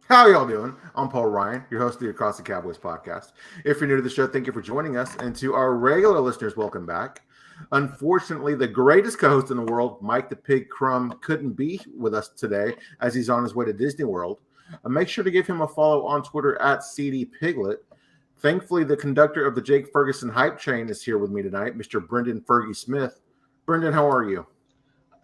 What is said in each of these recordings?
How y'all doing? I'm Paul Ryan, your host of the Across the Cowboys podcast. If you're new to the show, thank you for joining us. And to our regular listeners, welcome back. Unfortunately, the greatest co-host in the world, Mike the Pig Crumb, couldn't be with us today as he's on his way to Disney World. Make sure to give him a follow on Twitter at CD Piglet. Thankfully, the conductor of the Jake Ferguson hype train is here with me tonight, Mr. Brenden Fergy Smith. Brenden, how are you?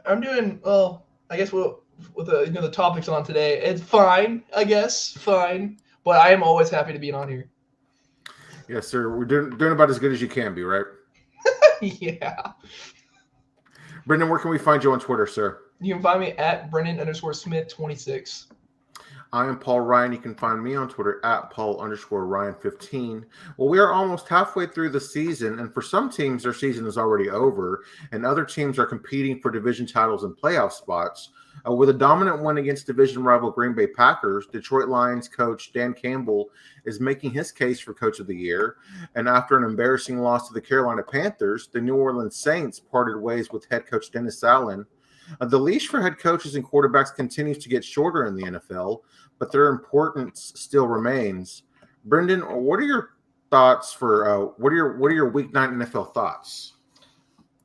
I'm doing well. I guess with the topics on today, it's fine. I guess fine, but I am always happy to be on here. Yes, sir. We're doing about as good as you can be, right? Yeah. Brenden, where can we find you on Twitter, sir? You can find me at Brenden_Smith26. I am Paul Ryan. You can find me on Twitter at Paul_Ryan15. Well, we are almost halfway through the season, and for some teams, their season is already over, and other teams are competing for division titles and playoff spots. With a dominant win against division rival Green Bay Packers, Detroit Lions coach Dan Campbell is making his case for Coach of the Year. And after an embarrassing loss to the Carolina Panthers, the New Orleans Saints parted ways with head coach Dennis Allen. The leash for head coaches and quarterbacks continues to get shorter in the NFL, but their importance still remains. Brenden, what are your thoughts for what are your Week 9 NFL thoughts?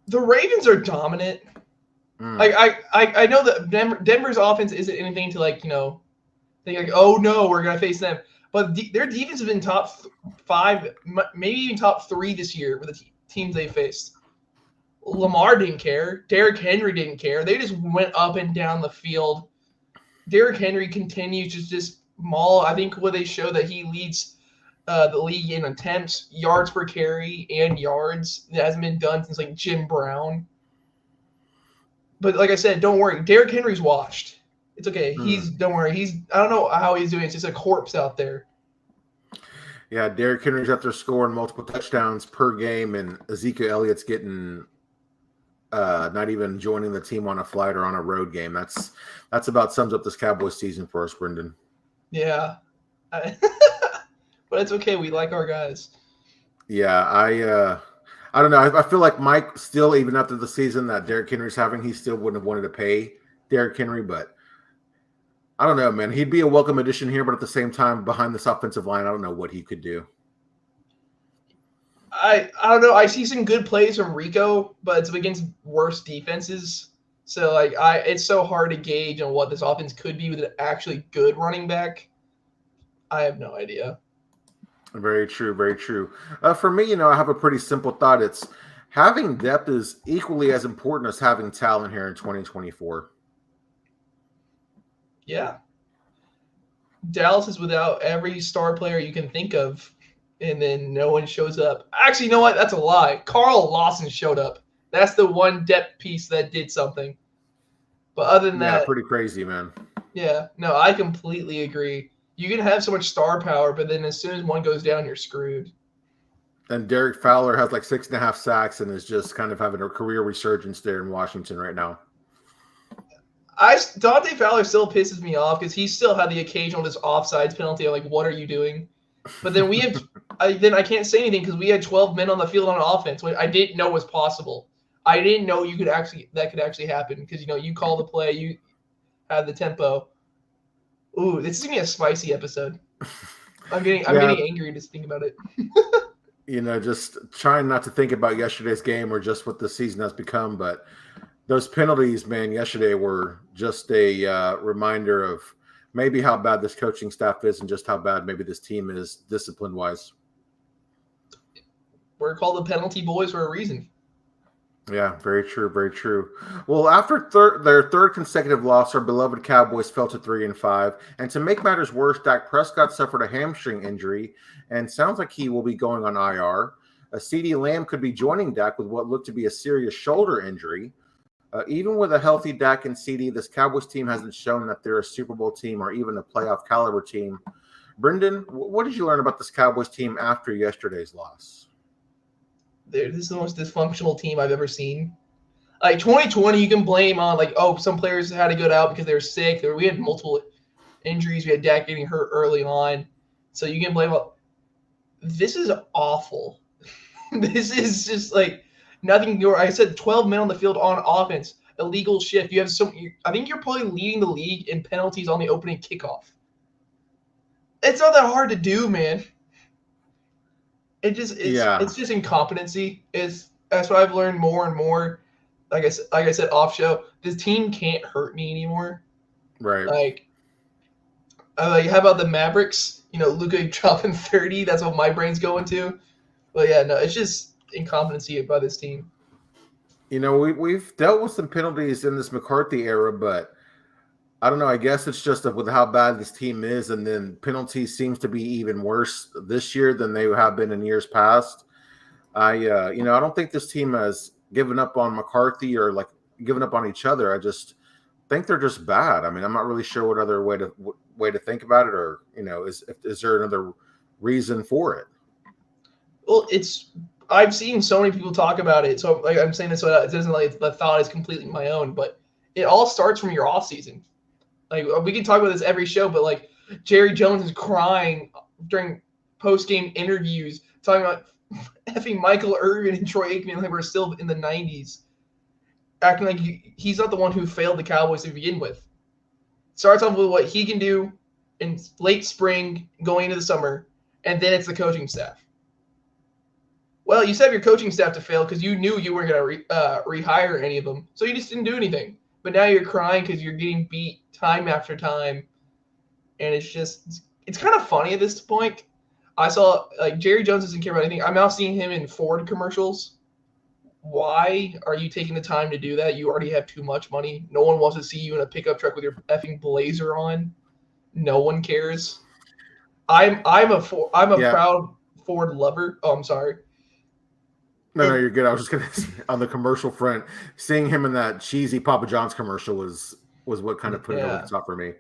The Ravens are dominant. I know that Denver's offense isn't anything to think like, oh no, we're gonna face them. But their defense has been top 5, maybe even top 3 this year with the teams they faced. Lamar didn't care. Derrick Henry didn't care. They just went up and down the field. Derrick Henry continues to just maul. I think what they show that he leads the league in attempts, yards per carry, and yards. That hasn't been done since like Jim Brown. But like I said, don't worry. Derrick Henry's washed. It's okay. Don't worry. I don't know how he's doing. It's just a corpse out there. Yeah, Derrick Henry's out there scoring multiple touchdowns per game, and Ezekiel Elliott's getting not even joining the team on a flight or on a road game. That's about sums up this Cowboys season for us, Brenden. Yeah. But it's okay. We like our guys. Yeah, I don't know. I feel like Mike still, even after the season that Derrick Henry's having, he still wouldn't have wanted to pay Derrick Henry, but I don't know, man. He'd be a welcome addition here, but at the same time, behind this offensive line, I don't know what he could do. I don't know. I see some good plays from Rico, but it's against worse defenses. So it's so hard to gauge on what this offense could be with an actually good running back. I have no idea. Very true, very true. For me, I have a pretty simple thought. It's having depth is equally as important as having talent here in 2024. Yeah. Dallas is without every star player you can think of, and then no one shows up. Actually, you know what? That's a lie. Carl Lawson showed up. That's the one depth piece that did something. But other than that, pretty crazy, man. Yeah, no, I completely agree. You can have so much star power, but then as soon as one goes down, you're screwed. And Derek Fowler has like 6.5 sacks and is just kind of having a career resurgence there in Washington right now. Dante Fowler still pisses me off because he still had the occasional just offsides penalty. I'm like, what are you doing? But then we have, I can't say anything because we had 12 men on the field on offense, which I didn't know was possible. I didn't know that could actually happen because you call the play, you have the tempo. Ooh, this is gonna be a spicy episode. I'm getting angry just thinking about it. Just trying not to think about yesterday's game or just what the season has become, but those penalties, man, yesterday were just a reminder of maybe how bad this coaching staff is and just how bad maybe this team is discipline-wise. We're called the penalty boys for a reason. Yeah, very true, very true. Well, after their third consecutive loss, our beloved Cowboys fell to 3-5. And to make matters worse, Dak Prescott suffered a hamstring injury and sounds like he will be going on IR. CeeDee Lamb could be joining Dak with what looked to be a serious shoulder injury. Even with a healthy Dak and CeeDee, this Cowboys team hasn't shown that they're a Super Bowl team or even a playoff caliber team. Brenden, what did you learn about this Cowboys team after yesterday's loss? This is the most dysfunctional team I've ever seen. Like 2020, you can blame on some players had to go out because they were sick. We had multiple injuries. We had Dak getting hurt early on, so you can blame. This is awful. This is just like nothing. I said 12 men on the field on offense. Illegal shift. You have I think you're probably leading the league in penalties on the opening kickoff. It's not that hard to do, man. It's Yeah. just incompetency. That's what I've learned more and more. Like I said off show, this team can't hurt me anymore. Right. Like how about the Mavericks? Luka dropping 30. That's what my brain's going to. But yeah, no, it's just incompetency by this team. We've dealt with some penalties in this McCarthy era, but I don't know. I guess it's just with how bad this team is, and then penalties seems to be even worse this year than they have been in years past. I don't think this team has given up on McCarthy or like given up on each other. I just think they're just bad. I mean, I'm not really sure what other way to think about it, or is there another reason for it? Well, I've seen so many people talk about it, so like I'm saying this so it doesn't like the thought is completely my own, but it all starts from your off season. Like we can talk about this every show, but like Jerry Jones is crying during post game interviews, talking about effing Michael Irvin and Troy Aikman like we're still in the 90s, acting like he's not the one who failed the Cowboys to begin with. Starts off with what he can do in late spring, going into the summer, and then it's the coaching staff. Well, you set your coaching staff to fail because you knew you weren't going to rehire any of them, so you just didn't do anything. But now you're crying because you're getting beat time after time, and it's kind of funny at this point. I saw like Jerry Jones doesn't care about anything. I'm now seeing him in Ford commercials. Why are you taking the time to do that? You already have too much money. No one wants to see you in a pickup truck with your effing blazer on. No one cares. I'm a proud Ford lover. Oh, I'm sorry. No, you're good. I was just gonna say, on the commercial front, seeing him in that cheesy Papa John's commercial was what kind of put it over the top for me.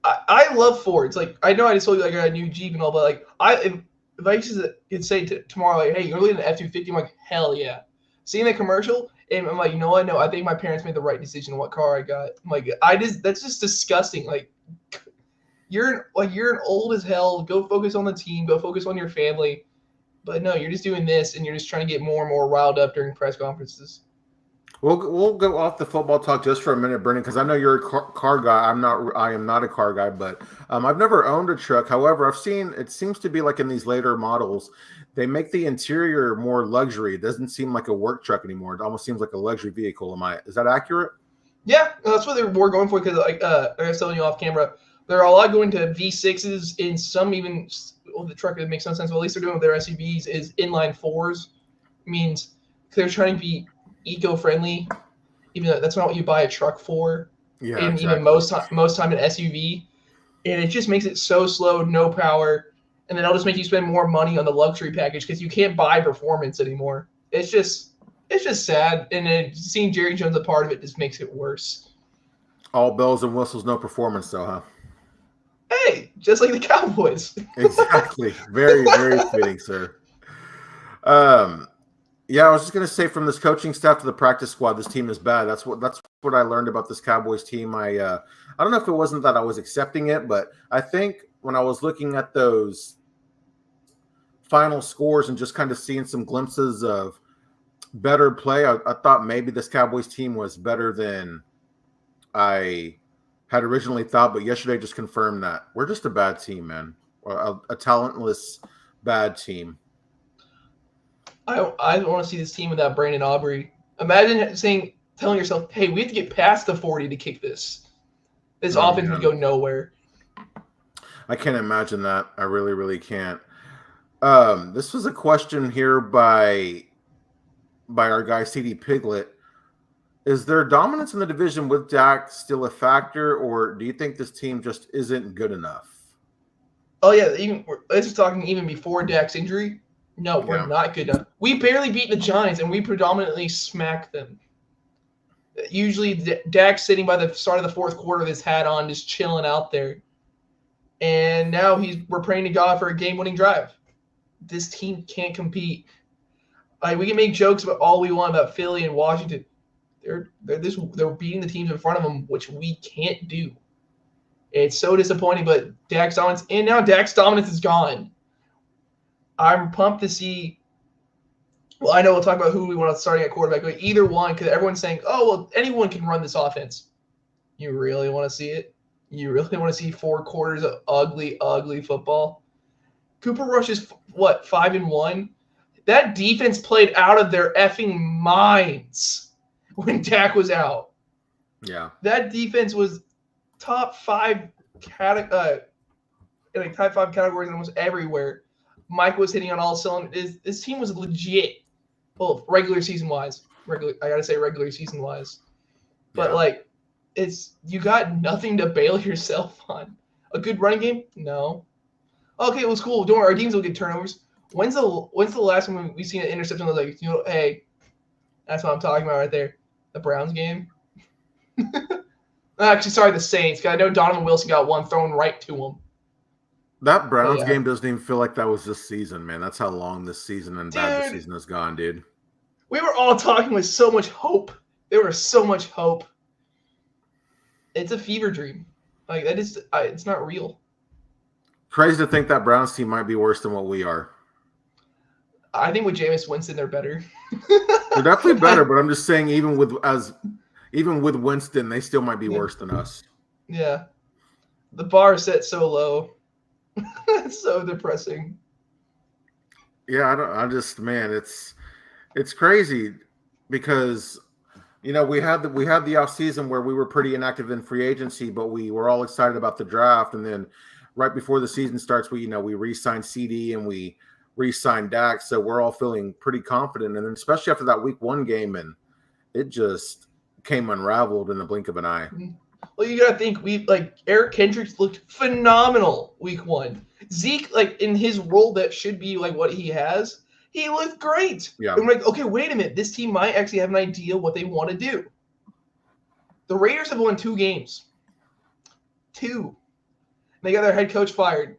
I love Fords. Like I know I just told you like I got a new Jeep and all, but like if I used to say tomorrow like, hey, you're leaving an F-250, I'm like, hell yeah. Seeing that commercial, and I'm like, you know what? No, I think my parents made the right decision on what car I got. I'm like, that's just disgusting. Like you're an old as hell. Go focus on the team. Go focus on your family. But no, you're just doing this, and you're just trying to get more and more riled up during press conferences. We'll go off the football talk just for a minute, Brenden, because I know you're a car guy. I am not a car guy, but I've never owned a truck. However, I've seen it seems to be like in these later models, they make the interior more luxury. It doesn't seem like a work truck anymore. It almost seems like a luxury vehicle. Is that accurate? Yeah, that's what they were going for because like I was telling you off camera, there are a lot going to V6s in some even. Well, the truck that makes no sense. Well, at least they're doing with their SUVs is inline fours, means they're trying to be eco-friendly, even though that's not what you buy a truck for. Yeah, and exactly. even most time an SUV, and it just makes it so slow, no power, and then it'll just make you spend more money on the luxury package because you can't buy performance anymore. It's just sad, and then seeing Jerry Jones a part of it just makes it worse. All bells and whistles, no performance, though, huh? Hey, just like the Cowboys. Exactly. Very, very fitting, sir. Yeah, I was just gonna say from this coaching staff to the practice squad, this team is bad. That's what I learned about this Cowboys team. I don't know if it wasn't that I was accepting it, but I think when I was looking at those final scores and just kind of seeing some glimpses of better play, I thought maybe this Cowboys team was better than I had originally thought, but yesterday just confirmed that we're just a bad team, man. A talentless, bad team. I don't want to see this team without Brandon Aubrey. Imagine telling yourself, hey, we have to get past the 40 to kick this. This offense would go nowhere. I can't imagine that. I really, really can't. This was a question here by our guy, CD Piglet. Is their dominance in the division with Dak still a factor, or do you think this team just isn't good enough? Oh, yeah. This is talking even before Dak's injury. No, we're not good enough. We barely beat the Giants, and we predominantly smacked them. Usually, Dak's sitting by the start of the fourth quarter with his hat on, just chilling out there. And now we're praying to God for a game-winning drive. This team can't compete. Like, we can make jokes about all we want about Philly and Washington. They're beating the teams in front of them, which we can't do. It's so disappointing, but Dak's dominance, and now Dak's dominance is gone. I'm pumped to see. Well, I know we'll talk about who we want to starting at quarterback, but either one, because everyone's saying, oh, well, anyone can run this offense. You really want to see it? You really want to see 4 quarters of ugly, ugly football? Cooper Rush is, 5-1? That defense played out of their effing minds when Dak was out. Yeah. That defense was top 5 in like top 5 categories almost everywhere. Mike was hitting on all cylinders. This team was legit. Well, regular season wise. I gotta say regular season wise. But you got nothing to bail yourself on. A good running game? No. Okay, it was cool. Don't worry, our teams will get turnovers. When's the last time we've seen an interception that was like, hey, that's what I'm talking about right there. The Browns game. Actually, sorry, the Saints. Cause I know Donovan Wilson got one thrown right to him. That Browns game doesn't even feel like that was this season, man. That's how long this season and bad this season has gone, dude. We were all talking with so much hope. There was so much hope. It's a fever dream. It's not real. Crazy to think that Browns team might be worse than what we are. I think with Jameis Winston, they're better. They're definitely better, but I'm just saying, even with Winston, they still might be worse than us. Yeah, the bar is set so low. It's so depressing. Yeah, it's crazy because we had the off season where we were pretty inactive in free agency, but we were all excited about the draft, and then right before the season starts, we re-signed CD and we re-signed Dak, so we're all feeling pretty confident, and then especially after that week 1 game, and it just came unraveled in the blink of an eye. Well, you gotta think Eric Kendricks looked phenomenal week 1. Zeke, in his role that should be what he has, he looked great. Yeah. I'm like, okay, wait a minute. This team might actually have an idea what they want to do. The Raiders have won 2 games. 2. They got their head coach fired.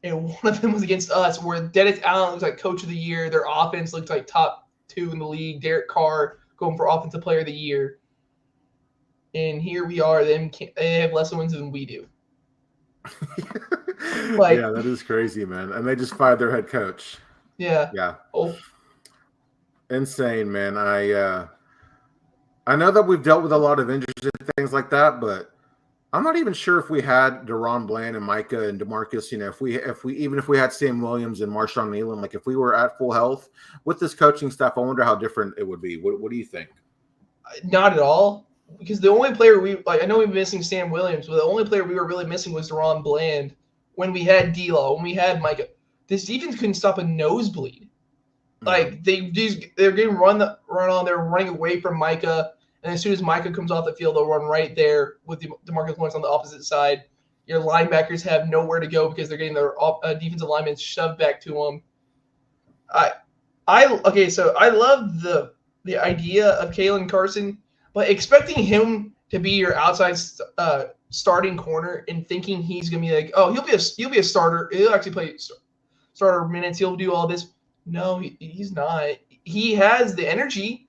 And one of them was against us, where Dennis Allen looks like coach of the year. Their offense looks like top 2 in the league. Derek Carr going for offensive player of the year. And here we are. They have less wins than we do. Yeah, that is crazy, man. And they just fired their head coach. Yeah. Yeah. Oh. Insane, man. I know that we've dealt with a lot of injuries and things like that, but I'm not even sure if we had Deron Bland and Micah and DeMarcus, if we had Sam Williams and Marshawn Nealon, if we were at full health with this coaching staff, I wonder how different it would be. What do you think? Not at all. Because the only player I know we've been missing Sam Williams, but the only player we were really missing was Deron Bland when we had D-Law, when we had Micah. This defense couldn't stop a nosebleed. They're getting run on. They're running away from Micah, and as soon as Micah comes off the field, they'll run right there with DeMarcus Lawrence on the opposite side. Your linebackers have nowhere to go because they're getting their defensive linemen shoved back to them. So I love the idea of Kalen Carson, but expecting him to be your outside starting corner and thinking he's gonna be he'll be a starter. He'll actually play starter minutes. He'll do all this. No, he's not. He has the energy.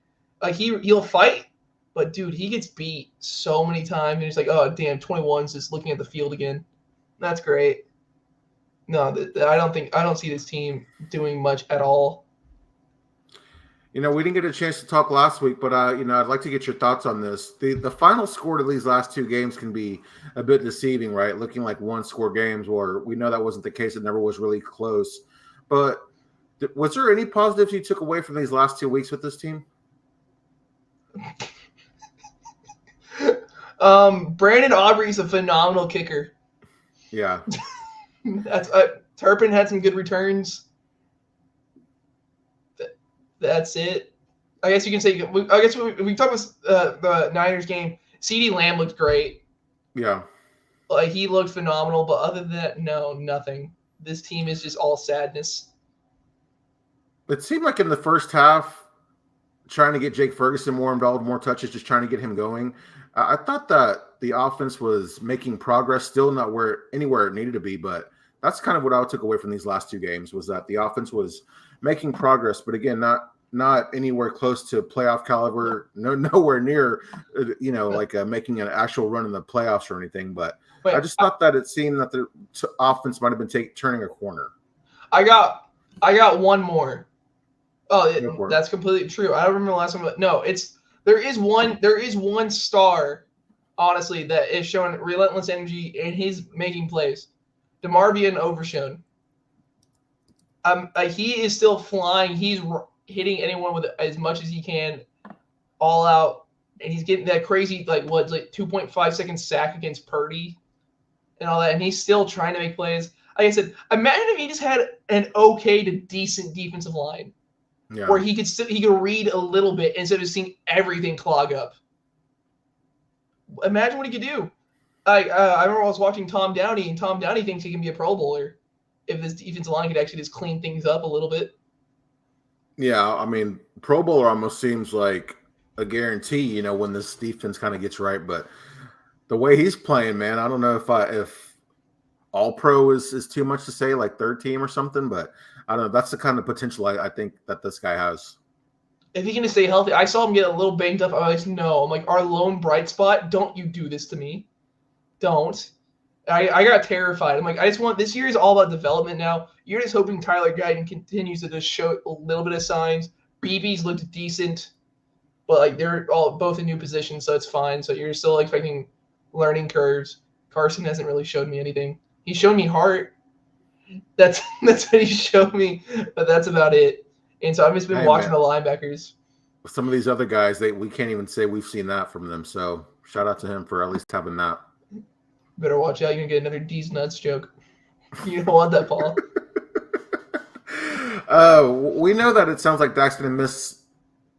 He'll fight, but dude, he gets beat so many times, and he's like, oh damn, 21's just looking at the field again. That's great. No, I don't see this team doing much at all. We didn't get a chance to talk last week, but I'd like to get your thoughts on this. The final score to these last 2 games can be a bit deceiving, right? Looking like 1-score games, where we know that wasn't the case. It never was really close. But was there any positives you took away from these last 2 weeks with this team? Brandon Aubrey's a phenomenal kicker. Yeah. Turpin had some good returns. That's it. I guess you can say. I guess we talk about the Niners game. CeeDee Lamb looked great. Yeah. He looked phenomenal, but other than that, no, nothing. This team is just all sadness. It seemed like in the first half, trying to get Jake Ferguson more involved, more touches, just trying to get him going. I thought that the offense was making progress, still not anywhere it needed to be, but that's kind of what I took away from these last 2 games, was that the offense was making progress, but again, not anywhere close to playoff caliber, nowhere near, making an actual run in the playoffs or anything. But I just thought that it seemed that the offense might have been turning a corner. I got one more. Oh, that's completely true. I don't remember the last one, but no, there is one star honestly, that is showing relentless energy and he's making plays. DeMarvion overshown. He is still flying. He's hitting anyone with as much as he can, all out, and he's getting that crazy 2.5 second sack against Purdy, and all that. And he's still trying to make plays. Like I said, imagine if he just had an okay to decent defensive line, where he could read a little bit instead of seeing everything clog up. Imagine what he could do. I remember I was watching Tom Downey, and Tom Downey thinks he can be a Pro Bowler if this defensive line could actually just clean things up a little bit. Yeah, I mean, Pro Bowler almost seems like a guarantee, when this defense kind of gets right. But the way he's playing, man, I don't know if All Pro is too much to say, like third team or something. But I don't know. That's the kind of potential I think that this guy has. If he can stay healthy, I saw him get a little banged up. I was like, no. I'm like, our lone bright spot. Don't you do this to me. Don't. I got terrified. I'm like, I just want – this year is all about development now. You're just hoping Tyler Guyton continues to just show a little bit of signs. BB's looked decent, but they're all both in new positions, so it's fine. So you're still expecting learning curves. Carson hasn't really showed me anything. He's shown me heart. That's what he showed me, but that's about it. And so I've just been watching the linebackers. Some of these other guys, we can't even say we've seen that from them. So shout out to him for at least having that. Better watch out. You're going to get another D's nuts joke. You don't want that, Paul. We know that it sounds like Dak's going to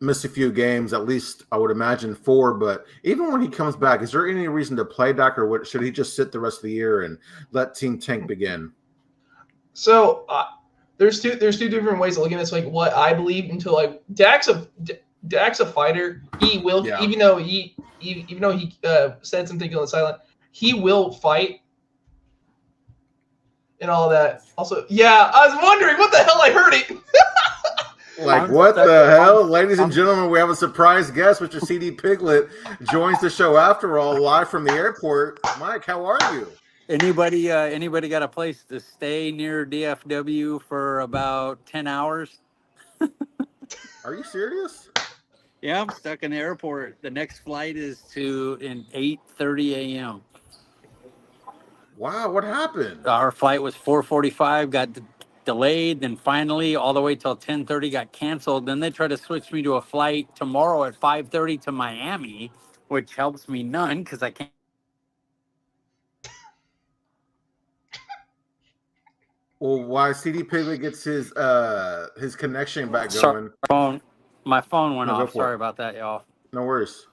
miss a few games, at least I would imagine 4. But even when he comes back, is there any reason to play Dak, or should he just sit the rest of the year and let Team Tank begin? So there's two different ways of looking at this. What I believe until Dak's a fighter. He will, even though he said something on the sideline. He will fight and all that. Also, I was wondering what the hell I heard it. What the hell? Ladies and gentlemen, we have a surprise guest. Mr. CD Piglet joins the show after all, live from the airport. Mike, how are you? Anybody got a place to stay near DFW for about 10 hours? Are you serious? Yeah, I'm stuck in the airport. The next flight is in 8:30 a.m. Wow, what happened? Our flight was 4:45, got delayed, then finally all the way till 10:30 got canceled. Then they tried to switch me to a flight tomorrow at 5:30 to Miami, which helps me none because I can't. Well, why CD Piglet gets his connection back going? Sorry, my phone went off. Sorry about that, y'all. No worries.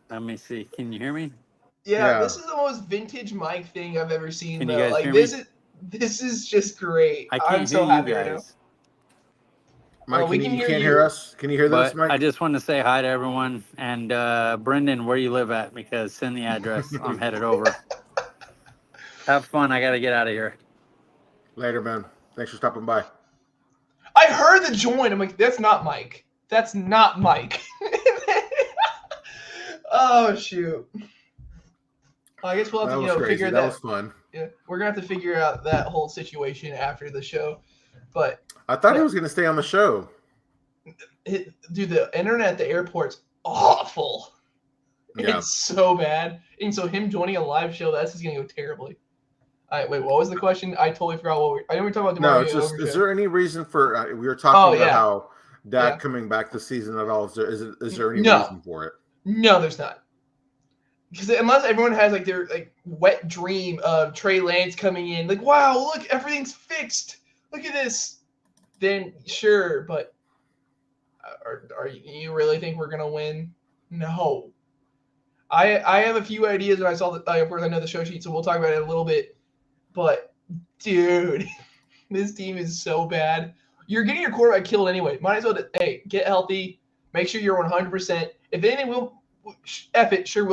Let me see. Can you hear me? Yeah, this is the most vintage Mike thing I've ever seen. Can you guys hear me? This is just great. I'm so happy right now. Mike, you can't hear us? Can you hear this, Mike? I just want to say hi to everyone. And Brenden, where you live at, because send the address. I'm headed over. Have fun. I got to get out of here. Later, man. Thanks for stopping by. I heard the join. I'm like, that's not Mike. That's not Mike. Oh, shoot. I guess we'll have to figure that. That was fun. Yeah, we're gonna have to figure out that whole situation after the show. But I thought he was gonna stay on the show. Dude, the internet at the airport's awful. Yeah. It's so bad, and so him joining a live show, that's just gonna go terribly. All right, wait, what was the question? I totally forgot what I know we were talking about. No, it's just, is there any reason for we were talking about how Dak coming back this season at all? Is there any reason for it? No, there's not. Because unless everyone has their wet dream of Trey Lance coming in, wow, look, everything's fixed. Look at this. Then sure, but are you really think we're gonna win? No. I have a few ideas, and I saw that. Of course, I know the show sheet, so we'll talk about it a little bit. But dude, this team is so bad. You're getting your quarterback killed anyway. Might as well, get healthy. Make sure you're 100%. If anything, F it. Sure,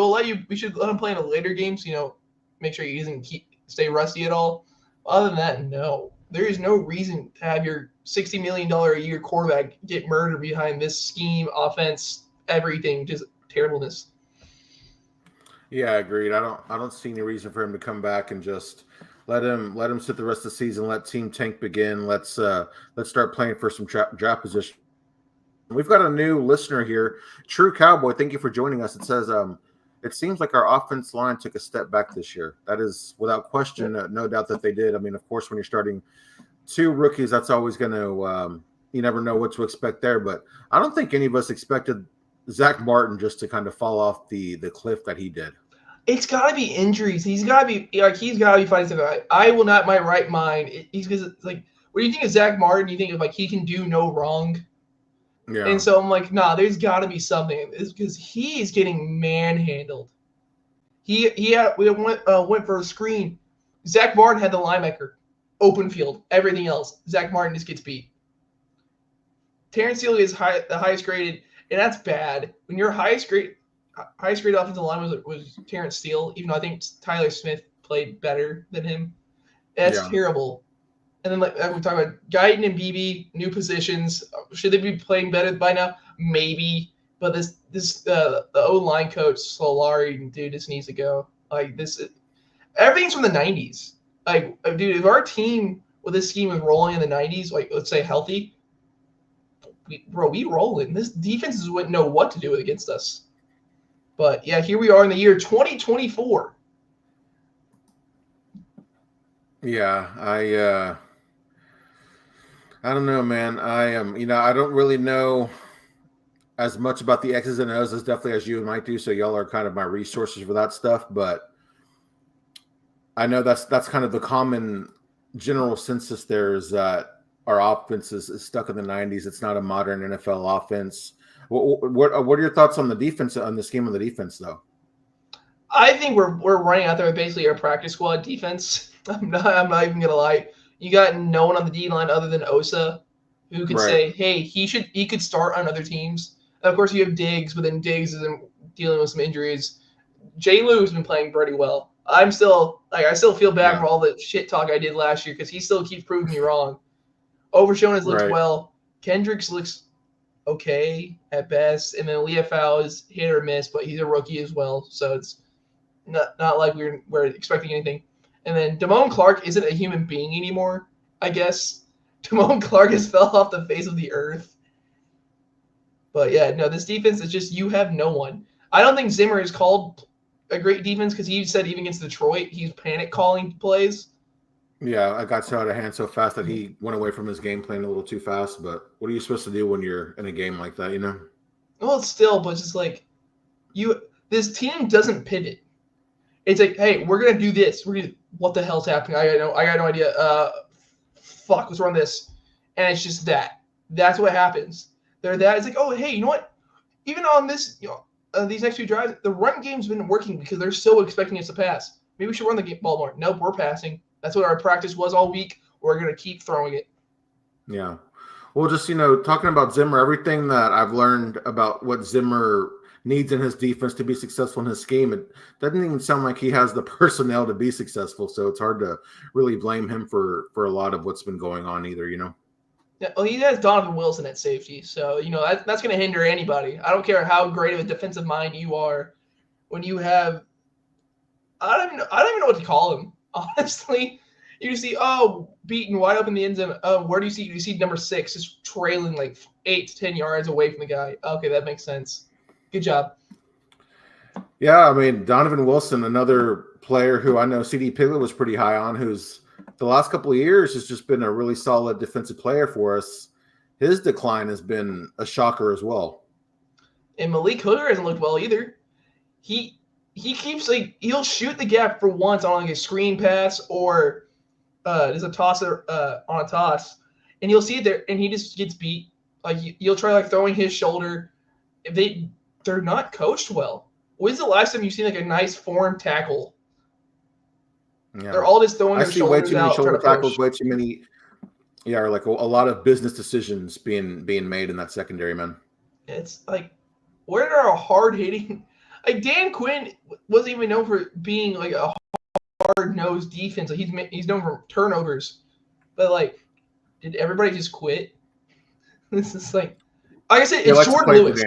we should let him play in a later game, so, make sure he doesn't stay rusty at all. Other than that, no. There is no reason to have your $60 million a year quarterback get murdered behind this scheme, offense, everything, just terribleness. Yeah, agreed. I don't see any reason for him to come back and just let him sit the rest of the season. Let Team Tank begin. Let's start playing for some draft position. We've got a new listener here, True Cowboy. Thank you for joining us. It says, it seems like our offense line took a step back this year. That is without question, no doubt that they did. I mean, of course, when you're starting 2 rookies, that's always going to you never know what to expect there. But I don't think any of us expected Zach Martin just to kind of fall off the cliff that he did. It's got to be injuries. He's got to be fighting something. I will not in my right mind. He's because like when you think of Zach Martin, you think of like he can do no wrong. Yeah. And so I'm like, nah, there's got to be something. It's because he's getting manhandled. We went for a screen. Zach Martin had the linebacker, open field, everything else. Zach Martin just gets beat. Terrence Steele is the highest graded, and that's bad. When your highest graded offensive line was Terrence Steele, even though I think Tyler Smith played better than him. That's terrible. And then like we talk about Guyton and BB, new positions. Should they be playing better by now? Maybe. But the O-line coach Solari, dude, just needs to go. Like this, everything's from the '90s. Like, dude, if our team with this scheme is rolling in the '90s, like let's say healthy, we rolling. This defenses wouldn't know what to do against us. But yeah, here we are in the year 2024. Yeah, I don't know, man. I am, I don't really know as much about the X's and O's as definitely as you might do. So y'all are kind of my resources for that stuff. But I know that's kind of the common general census there is that our offense is stuck in the '90s. It's not a modern NFL offense. What are your thoughts on the defense, on the scheme of the defense, though? I think we're running out there with basically our practice squad defense. I'm not even gonna lie. You got no one on the D line other than Osa, who could say, "Hey, he could start on other teams." And of course, you have Diggs, but then Diggs isn't dealing with some injuries. Jay Lou's been playing pretty well. I still feel bad for all the shit talk I did last year because he still keeps proving me wrong. Overshown has looked well. Kendricks looks okay at best, and then Leafau is hit or miss, but he's a rookie as well, so it's not like we're expecting anything. And then Damone Clark isn't a human being anymore, I guess. Damone Clark has fell off the face of the earth. But yeah, no, this defense is just you have no one. I don't think Zimmer has called a great defense because he said even against Detroit he's panic calling plays. Yeah, I got so out of hand so fast that he went away from his game plan a little too fast. But what are you supposed to do when you're in a game like that, Well, still, but just like this team doesn't pivot. It's like, hey, we're gonna do this. What the hell's happening? I got no idea. Fuck, let's run this, and it's just that. That's what happens. It's like, oh, hey, you know what? Even on this, these next few drives, the run game's been working because they're so expecting us to pass. Maybe we should run the ball more. Nope, we're passing. That's what our practice was all week. We're gonna keep throwing it. Yeah. Well, just talking about Zimmer, everything that I've learned about what Zimmer needs in his defense to be successful in his scheme, it doesn't even sound like he has the personnel to be successful. So it's hard to really blame him for a lot of what's been going on either, Yeah, well, he has Donovan Wilson at safety, so that's going to hinder anybody. I don't care how great of a defensive mind you are. When you have, I don't even know what to call him. Honestly, you see, beaten wide open in the end zone. Where do you see? You see number 6 just trailing like 8 to 10 yards away from the guy. Okay, that makes sense. Good job. Yeah, I mean, Donovan Wilson, another player who I know CD Piglet was pretty high on, who's the last couple of years has just been a really solid defensive player for us. His decline has been a shocker as well. And Malik Hooker hasn't looked well either. He keeps he'll shoot the gap for once on a screen pass or there's a toss on a toss, and you'll see it there, and he just gets beat. You'll try throwing his shoulder. They're not coached well. When's the last time you've seen a nice form tackle? Yeah. They're all just throwing their shoulders out. I see way too many shoulder tackles, way too many. Yeah, or a lot of business decisions being made in that secondary, man. It's where are our hard hitting? Dan Quinn wasn't even known for being a hard nosed defense. He's known for turnovers, but did everybody just quit? This is like I said, it's Jordan Lewis.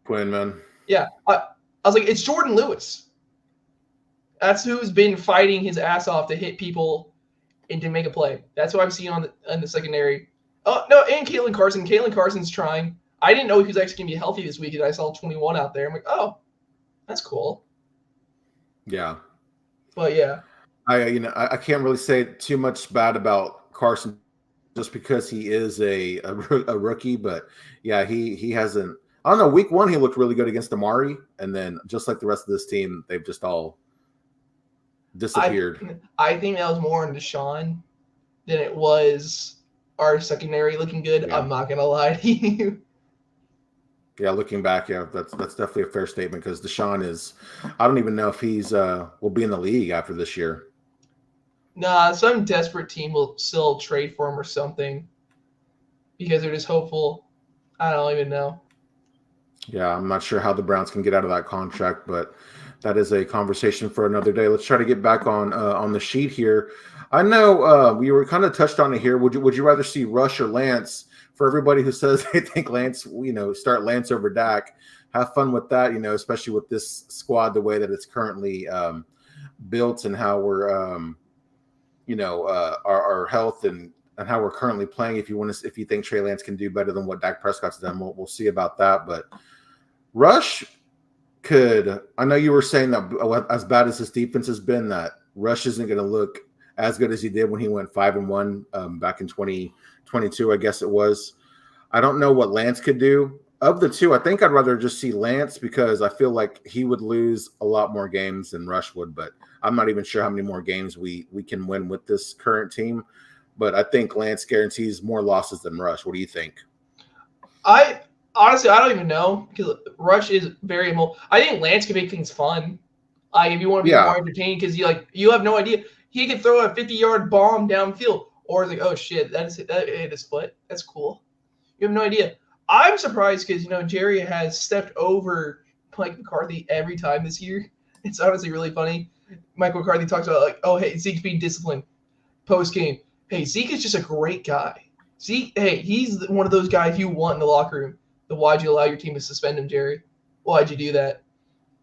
Quinn, man. Yeah, I was like, it's Jordan Lewis. That's who's been fighting his ass off to hit people and to make a play. That's what I've seen on the secondary. Oh no, and Caitlin Carson. Caitlin Carson's trying. I didn't know he was actually gonna be healthy this week, and I saw 21 out there. I'm like, oh, that's cool. Yeah. But yeah. I can't really say too much bad about Carson just because he is a rookie, but yeah, he hasn't. I don't know. Week 1, he looked really good against Amari, and then just like the rest of this team, they've just all disappeared. I think that was more on Deshaun than it was our secondary looking good. Yeah. I'm not gonna lie to you. Yeah, looking back, yeah, that's definitely a fair statement because Deshaun is. I don't even know if he's will be in the league after this year. Nah, some desperate team will still trade for him or something because they're just hopeful. I don't even know. Yeah, I'm not sure how the Browns can get out of that contract, but that is a conversation for another day. Let's try to get back on the sheet here. I know we were kind of touched on it here. Would you rather see Rush or Lance? For everybody who says they think Lance, start Lance over Dak, have fun with that. Especially with this squad the way that it's currently built and how we're our health and how we're currently playing. If you think Trey Lance can do better than what Dak Prescott's done, we'll see about that. But Rush could. I know you were saying that as bad as his defense has been, that Rush isn't going to look as good as he did when he went 5-1 back in 2022, I guess it was. I don't know what Lance could do. Of the two, I think I'd rather just see Lance because I feel like he would lose a lot more games than Rush would, but I'm not even sure how many more games we can win with this current team. But I think Lance guarantees more losses than Rush. What do you think? Honestly, I don't even know because Rush is very immobile. I think Lance can make things fun. If you want to be more entertaining, because you have no idea. He could throw a 50-yard bomb downfield, or it's like, oh shit, that hit his foot. That's cool. You have no idea. I'm surprised because Jerry has stepped over Mike McCarthy every time this year. It's honestly really funny. Mike McCarthy talks about oh hey, Zeke's being disciplined post game. Hey, Zeke is just a great guy. Zeke, hey, he's one of those guys you want in the locker room. Then why'd you allow your team to suspend him, Jerry? Why'd you do that?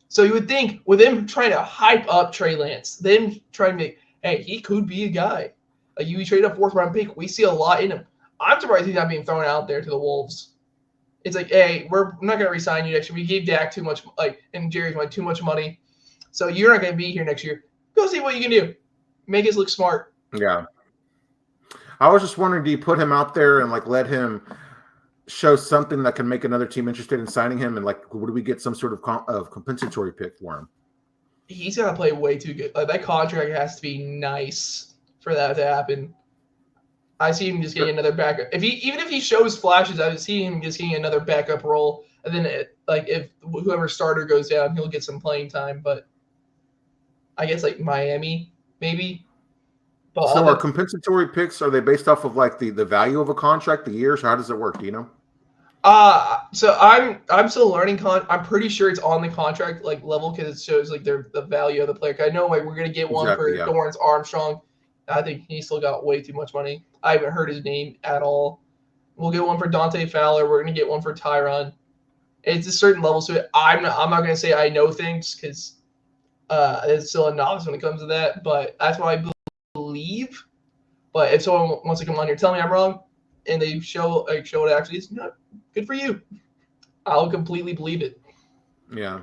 So you would think with them trying to hype up Trey Lance, them trying to make, hey, he could be a guy. You trade a 4th-round pick. We see a lot in him. I'm surprised he's not being thrown out there to the Wolves. It's like, hey, we're not going to resign you next year. We gave Dak too much, and Jerry's wanted too much money. So you're not going to be here next year. Go see what you can do. Make us look smart. Yeah. I was just wondering, do you put him out there and let him show something that can make another team interested in signing him? And would we get some sort of compensatory pick for him? He's got to play way too good. That contract has to be nice for that to happen. I see him just getting another backup. Even if he shows flashes, I see him just getting another backup role. And then if whoever starter goes down, he'll get some playing time. But I guess Miami maybe. But so are compensatory picks, are they based off of the value of a contract, the years? How does it work? Do you know? So I'm still learning. I'm pretty sure it's on the contract level because it shows the value of the player. I know we're gonna get one for Dorrance Armstrong. I think he still got way too much money. I haven't heard his name at all. We'll get one for Dante Fowler. We're gonna get one for Tyron. It's a certain level to it. I'm not gonna say I know things because it's still a novice when it comes to that. But that's what I believe. But if someone wants to come on here, tell me I'm wrong, and they show it actually is, good for you. I'll completely believe it. Yeah,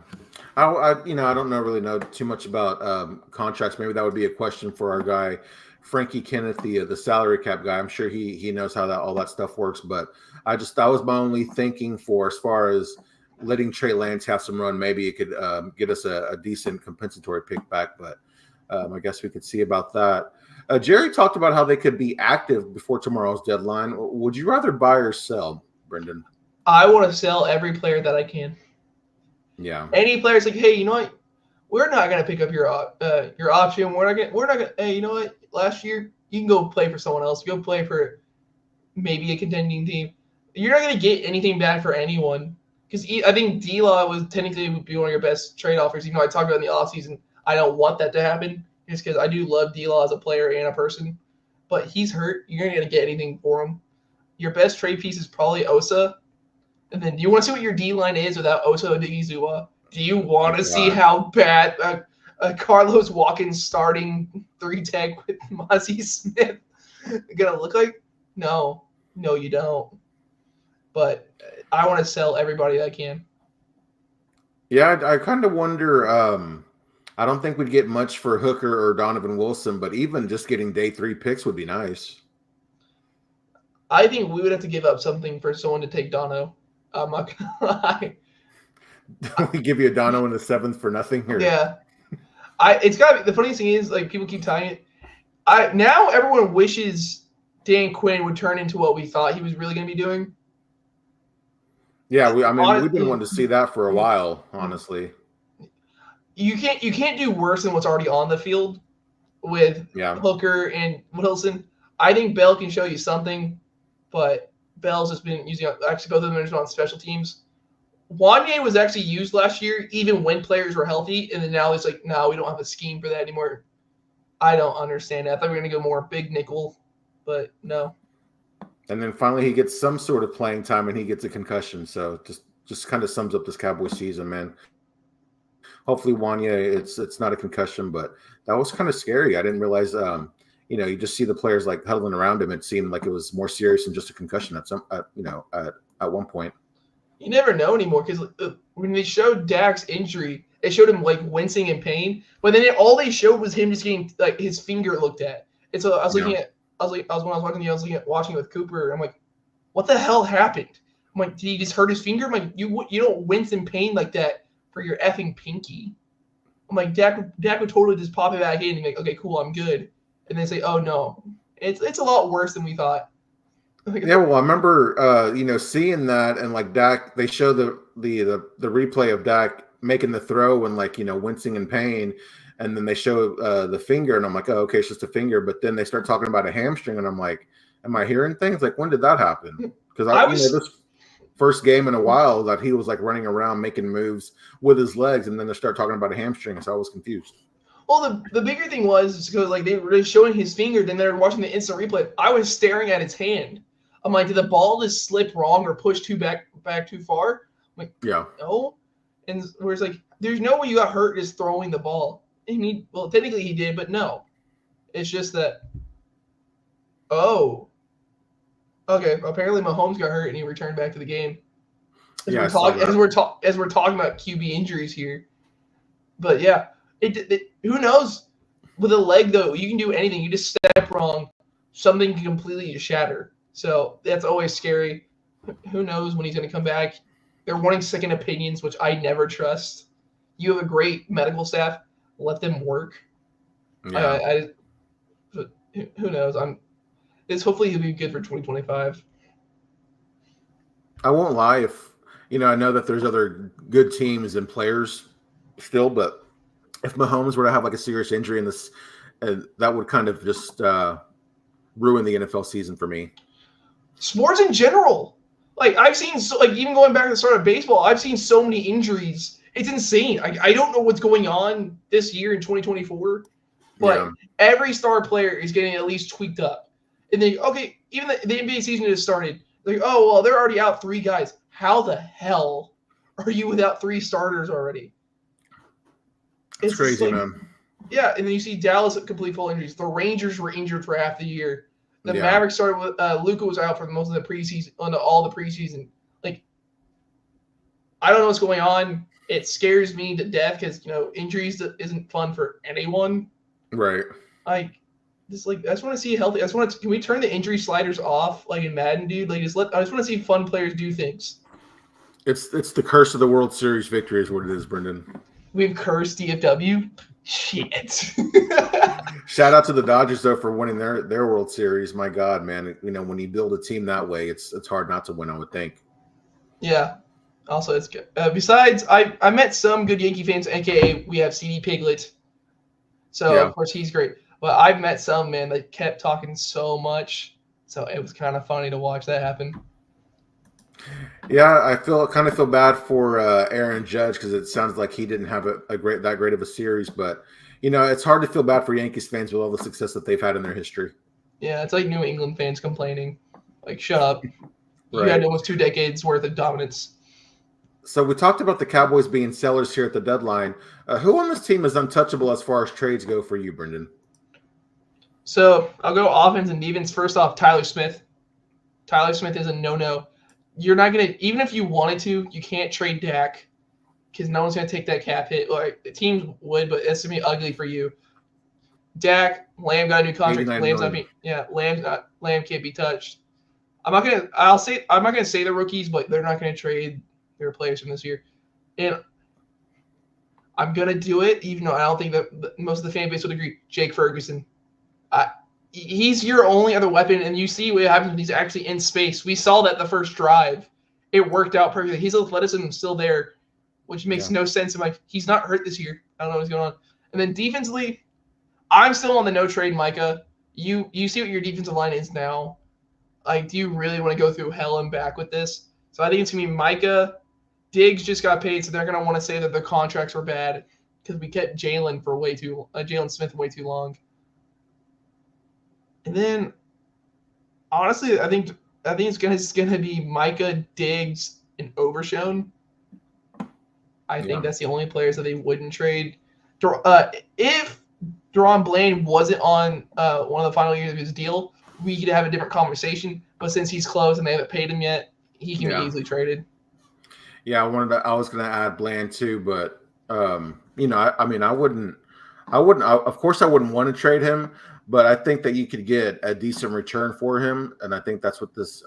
I don't really know too much about contracts. Maybe that would be a question for our guy Frankie Kenneth, the salary cap guy. I'm sure he knows how all that stuff works. But that was my only thinking for as far as letting Trey Lance have some run. Maybe it could get us a decent compensatory pick back. But I guess we could see about that. Jerry talked about how they could be active before tomorrow's deadline. Would you rather buy or sell, Brenden? I want to sell every player that I can. Yeah. Any player's hey, you know what? We're not gonna pick up your option. We're not gonna. Hey, you know what? Last year you can go play for someone else. Go play for maybe a contending team. You're not gonna get anything back for anyone because I think D-Law was technically would be one of your best trade offers. Even though I talked about in the offseason, I don't want that to happen just because I do love D-Law as a player and a person, but he's hurt. You're not gonna get anything for him. Your best trade piece is probably Osa. And then do you want to see what your D-line is without Osa Odigizua? Do you want to see how bad Carlos Watkins starting 3-tech with Mozzie Smith going to look like? No, you don't. But I want to sell everybody I can. Yeah, I kind of wonder. I don't think we'd get much for Hooker or Donovan Wilson, but even just getting day 3 picks would be nice. I think we would have to give up something for someone to take Dono. I'm not gonna lie. We give you a Dono in the 7th for nothing? Or? Yeah. It's gotta be, the funniest thing is, like, people keep tying it. Now everyone wishes Dan Quinn would turn into what we thought he was really gonna be doing. Yeah, we've been wanting to see that for a while, honestly. You can't do worse than what's already on the field with Hooker and Wilson. I think Bell can show you something, but Bell's just been using actually both of them on special teams. Wanye was actually used last year, even when players were healthy, and then now it's like, no, we don't have a scheme for that anymore. I don't understand that. I thought we were gonna go more big nickel, but no. And then finally he gets some sort of playing time and he gets a concussion. So just kind of sums up this Cowboy season, man. Hopefully Wanye, it's not a concussion, but that was kind of scary. I didn't realize you just see the players like huddling around him. It seemed like it was more serious than just a concussion at one point. You never know anymore, because when they showed Dak's injury, it showed him like wincing in pain, but then all they showed was him just getting like his finger looked at. And so I was looking at, watching it with Cooper. I'm like, what the hell happened? I'm like, did he just hurt his finger? I'm like, you don't wince in pain like that for your effing pinky. I'm like, Dak would totally just pop it back in and be like, okay, cool, I'm good. And then say, oh no, it's a lot worse than we thought. Yeah, well, I remember seeing that, and like Dak, they show the replay of Dak making the throw and like wincing in pain, and then they show the finger, and I'm like, oh, okay, it's just a finger. But then they start talking about a hamstring, and I'm like, am I hearing things? Like, when did that happen? Because this first game in a while that he was like running around making moves with his legs, and then they start talking about a hamstring, so I was confused. Well, the bigger thing was because like they were showing his finger, then they're watching the instant replay. I was staring at his hand. I'm like, did the ball just slip wrong or push back too far? I'm like, yeah, no. And where it's like, there's no way you got hurt just throwing the ball. Well, technically he did, but no. It's just that. Oh. Okay. Apparently Mahomes got hurt and he returned back to the game. As we're talking about QB injuries here. But yeah, who knows? With a leg though, you can do anything. You just step wrong, something can completely shatter. So that's always scary. Who knows when he's going to come back? They're wanting second opinions, which I never trust. You have a great medical staff. Let them work. Yeah. Who knows? Hopefully he'll be good for 2025. I won't lie. If I know that there's other good teams and players still, but if Mahomes were to have like a serious injury in this, that would kind of just ruin the NFL season for me. Sports in general, like I've seen, even going back to the start of baseball, I've seen so many injuries. It's insane. I don't know what's going on this year in 2024, but every star player is getting at least tweaked up. And then, okay, even the NBA season just started. Like, oh, well, they're already out 3 guys. How the hell are you without 3 starters already? It's crazy, man. Yeah, and then you see Dallas at complete full injuries. The Rangers were injured for half the year. The Mavericks started with Luka was out for most of the preseason, all the preseason. Like, I don't know what's going on. It scares me to death because injuries isn't fun for anyone. Right. I just want to see healthy. Can we turn the injury sliders off like in Madden, dude? Like I just want to see fun players do things. It's the curse of the World Series victory is what it is, Brenden. We've cursed DFW. Shit. Shout out to the Dodgers though for winning their World Series. My God, man, when you build a team that way, it's hard not to win, I would think. Yeah. Also, it's good. Besides, I met some good Yankee fans, aka we have CD Piglet. So of course he's great. But I've met some man that kept talking so much, so it was kind of funny to watch that happen. Yeah, I kind of feel bad for Aaron Judge because it sounds like he didn't have that great of a series. But it's hard to feel bad for Yankees fans with all the success that they've had in their history. Yeah, it's like New England fans complaining, like, shut up. You had almost 2 decades worth of dominance. So we talked about the Cowboys being sellers here at the deadline. Who on this team is untouchable as far as trades go for you, Brenden? So I'll go offense and defense. First off, Tyler Smith. Tyler Smith is a no-no. You're not going to – even if you wanted to, you can't trade Dak. because no one's going to take that cap hit. Like the teams would, but it's going to be ugly for you. Dak, Lamb got a new contract. Lamb can't be touched. I'm not gonna say the rookies, but they're not going to trade their players from this year. And I'm gonna do it, even though I don't think that most of the fan base would agree. Jake Ferguson, he's your only other weapon, and you see what happens when he's actually in space. We saw that the first drive, it worked out perfectly. His athleticism is still there, which makes no sense. He's not hurt this year. I don't know what's going on. And then defensively, I'm still on the no trade, Micah. You see what your defensive line is now. Like, do you really want to go through hell and back with this? So I think it's going to be Micah. Diggs just got paid, so they're going to want to say that the contracts were bad because we kept Jalen Smith way too long. And then, honestly, I think it's going to be Micah, Diggs, and Overshown. I think that's the only players that they wouldn't trade. If Deron Blaine wasn't on one of the final years of his deal, we could have a different conversation. But since he's closed and they haven't paid him yet, he can be easily traded. Yeah, I was going to add Bland too, but I wouldn't. Of course, I wouldn't want to trade him, but I think that you could get a decent return for him, and I think that's what this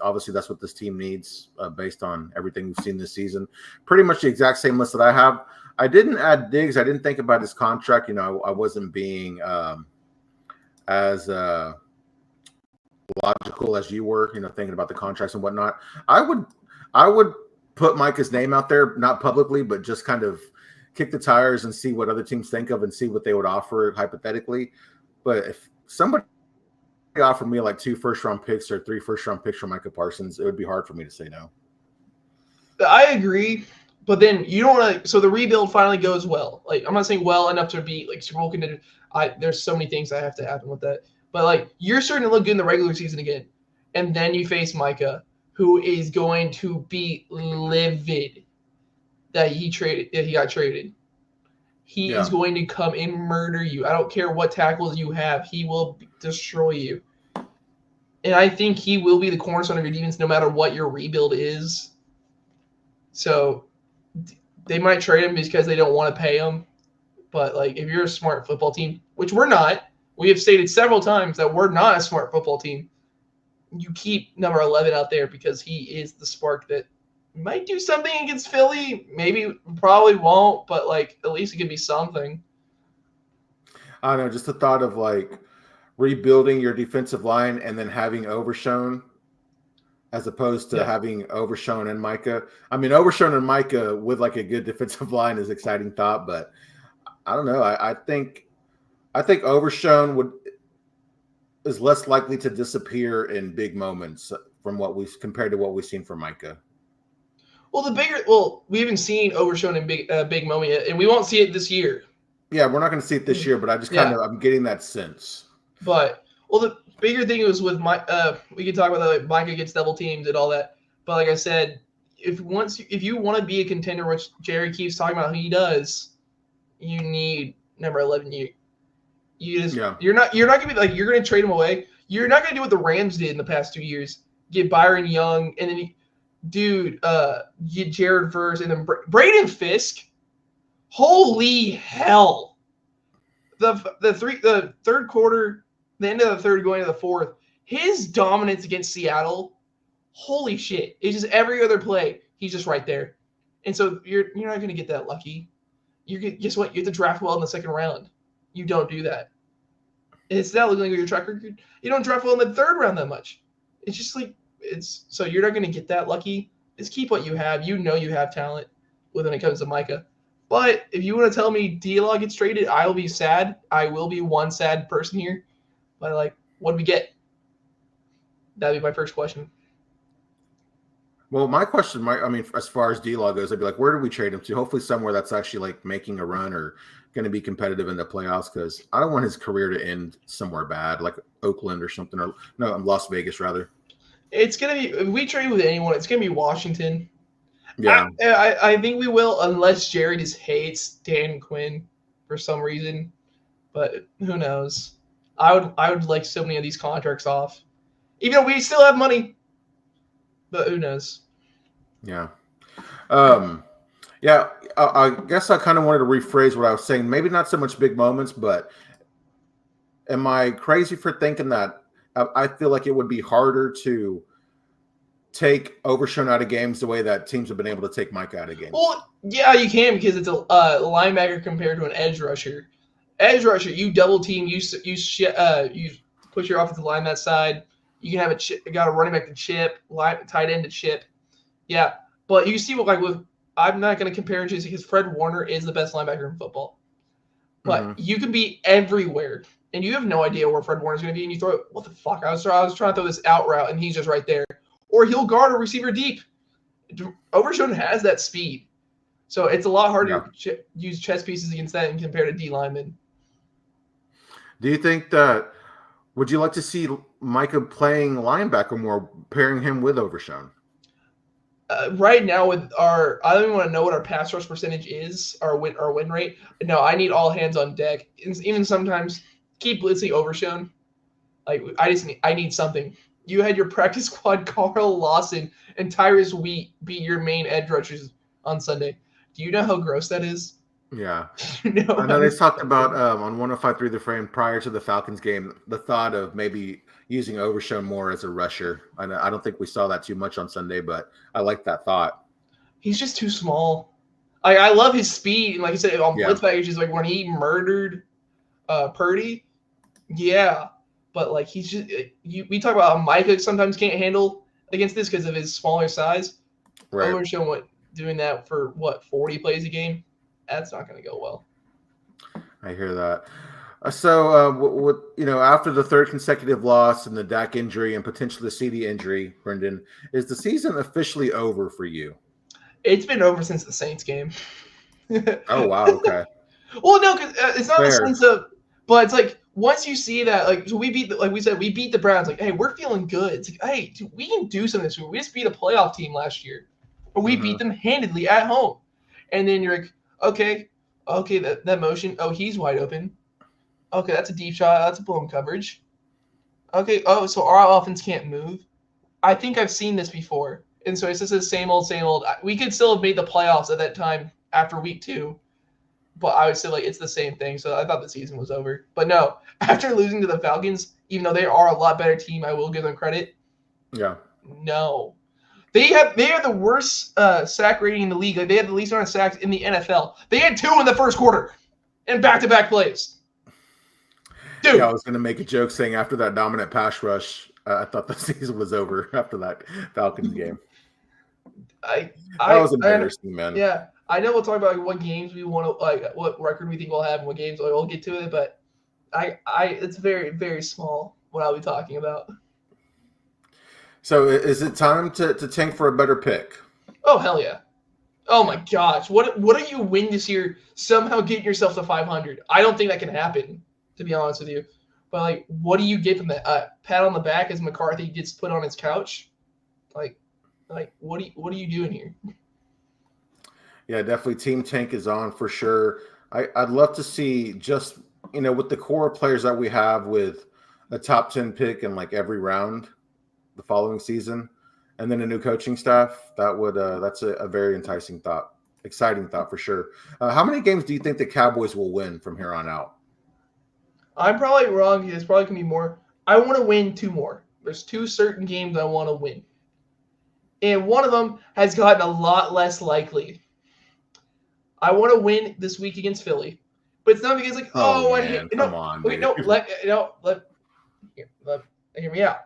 team needs based on everything we've seen this season. Pretty much the exact same list that I have. I didn't add Diggs. I didn't think about his contract. I wasn't being as logical as you were. Thinking about the contracts and whatnot. I would put Micah's name out there, not publicly, but just kind of kick the tires and see what other teams think of and see what they would offer hypothetically. But if somebody offered me like 2 first-round picks or 3 first-round picks for Micah Parsons, it would be hard for me to say no. I agree, but then you don't want to. So the rebuild finally goes well. Like, I'm not saying well enough to be like Super Bowl contender. There's so many things that have to happen with that. But like, you're starting to look good in the regular season again, and then you face Micah, who is going to be livid that he got traded. He is going to come and murder you. I don't care what tackles you have. He will destroy you. And I think he will be the cornerstone of your defense no matter what your rebuild is. So they might trade him because they don't want to pay him. But like, if you're a smart football team, which we're not, we have stated several times that we're not a smart football team. You keep number 11 out there because he is the spark that might do something against Philly. Maybe, probably won't, but like, at least it could be something. I don't know, just the thought of like rebuilding your defensive line and then having Overshown as opposed to having Overshown and Micah. I mean, Overshown and Micah with like a good defensive line is exciting thought, but I don't know. I think Overshown is less likely to disappear in big moments compared to what we've seen from Micah. Well, we haven't seen Overshown in big moment yet, and we won't see it this year. Yeah, we're not going to see it this year, but I just I'm getting that sense. But the bigger thing was with we could talk about that, like Micah gets double teamed and all that. But like I said, if you want to be a contender, which Jerry keeps talking about, he does, you need number 11. You're not going to be like, you're going to trade him away. You're not going to do what the Rams did in the past 2 years. Get Byron Young and then get Jared Verse and then Braden Fisk. Holy hell! The third quarter, the end of the third going to the fourth, his dominance against Seattle. Holy shit! It's just every other play, he's just right there. And so you're not going to get that lucky. Guess what? You have to draft well in the second round. You don't do that. It's not looking like your track record. You don't draft well in the third round that much. It's just like so you're not going to get that lucky. Just keep what you have. You know you have talent when it comes to Micah. But if you want to tell me D-Law gets traded, I'll be sad. I will be one sad person here. But like, what do we get? That'd be my first question. Well, my question, as far as D-Law goes, I'd be like, where do we trade him to? Hopefully somewhere that's actually like making a run or going to be competitive in the playoffs, because I don't want his career to end somewhere bad, like Oakland or something, or no, Las Vegas rather. It's going to be, if we trade with anyone, it's going to be Washington. Yeah. I think we will, unless Jerry just hates Dan Quinn for some reason. But who knows? I would like so many of these contracts off. Even though we still have money. But who knows? Yeah. Yeah, I guess I kind of wanted to rephrase what I was saying. Maybe not so much big moments, but am I crazy for thinking that I feel like it would be harder to take Overshown out of games the way that teams have been able to take Mike out of games? Well, yeah, you can because it's a linebacker compared to an edge rusher. Edge rusher, you double team, you push your offensive line that side. You can have got a running back to chip, tight end to chip. Yeah, but you see what I'm not going to compare it to because Fred Warner is the best linebacker in football. But you can be everywhere, and you have no idea where Fred Warner's going to be, and you throw it. What the fuck? I was trying to throw this out route, and he's just right there. Or he'll guard a receiver deep. Overshown has that speed. So it's a lot harder to use chess pieces against that and compare to D linemen. Do you think that would you like to see Micah playing linebacker more, pairing him with Overshown? Right now, with I don't even want to know what our pass rush percentage is, our win rate. No, I need all hands on deck. Even sometimes keep blitzing Overshown. Like I need something. You had your practice squad Carl Lawson and Tyrus Wheat beat your main edge rushers on Sunday. Do you know how gross that is? Yeah. I know they talked about on 105.3 The Frame prior to the Falcons game, the thought of maybe using Overshown more as a rusher. I don't think we saw that too much on Sunday, but I like that thought. He's just too small. I love his speed. And like I said, on blitz packages, like when he murdered Purdy, yeah. But like he's just we talk about how Micah sometimes can't handle against this because of his smaller size. Right. Overshown doing that for 40 plays a game. That's not going to go well. I hear that. So, after the third consecutive loss and the Dak injury and potentially the CD injury, Brenden, is the season officially over for you? It's been over since the Saints game. Oh, wow. Okay. Well, no, because it's not the sense of, but it's like once you see that, like, so we beat the Browns. Like, hey, we're feeling good. It's like, hey, dude, we can do something this week. We just beat a playoff team last year, or we beat them handedly at home, and then you're like, okay, that motion. Oh, he's wide open. Okay, that's a deep shot. That's a blown coverage. Okay, so our offense can't move. I think I've seen this before. And so it's just the same old. We could still have made the playoffs at that time after week 2. But I would say, like, it's the same thing. So I thought the season was over. But no, after losing to the Falcons, even though they are a lot better team, I will give them credit. Yeah. No. They are the worst sack rating in the league. Like, they had the least amount of sacks in the NFL. They had 2 in the first quarter in back-to-back plays. Dude. Yeah, I was going to make a joke saying after that dominant pass rush, I thought the season was over after that Falcons game. That was embarrassing, man. Yeah, I know we'll talk about what games we want to, like, what record we think we'll have and what games we'll get to it, but it's very, very small what I'll be talking about. So is it time to tank for a better pick? Oh, hell yeah. Oh, my gosh. What do you win this year somehow getting yourself to 500? I don't think that can happen, to be honest with you. But, like, what do you get from that? Pat on the back as McCarthy gets put on his couch? Like what are you doing here? Yeah, definitely Team Tank is on for sure. I'd love to see just, with the core players that we have with a top 10 pick in like every round the following season and then a new coaching staff, that's a very exciting thought for sure. How many games do you think the Cowboys will win from here on out? I'm probably wrong. It's probably going to be more. I want to win 2 more. There's 2 certain games I want to win. And one of them has gotten a lot less likely. I want to win this week against Philly. But it's not because, like, I hate. Come on. Wait, no, hear me out.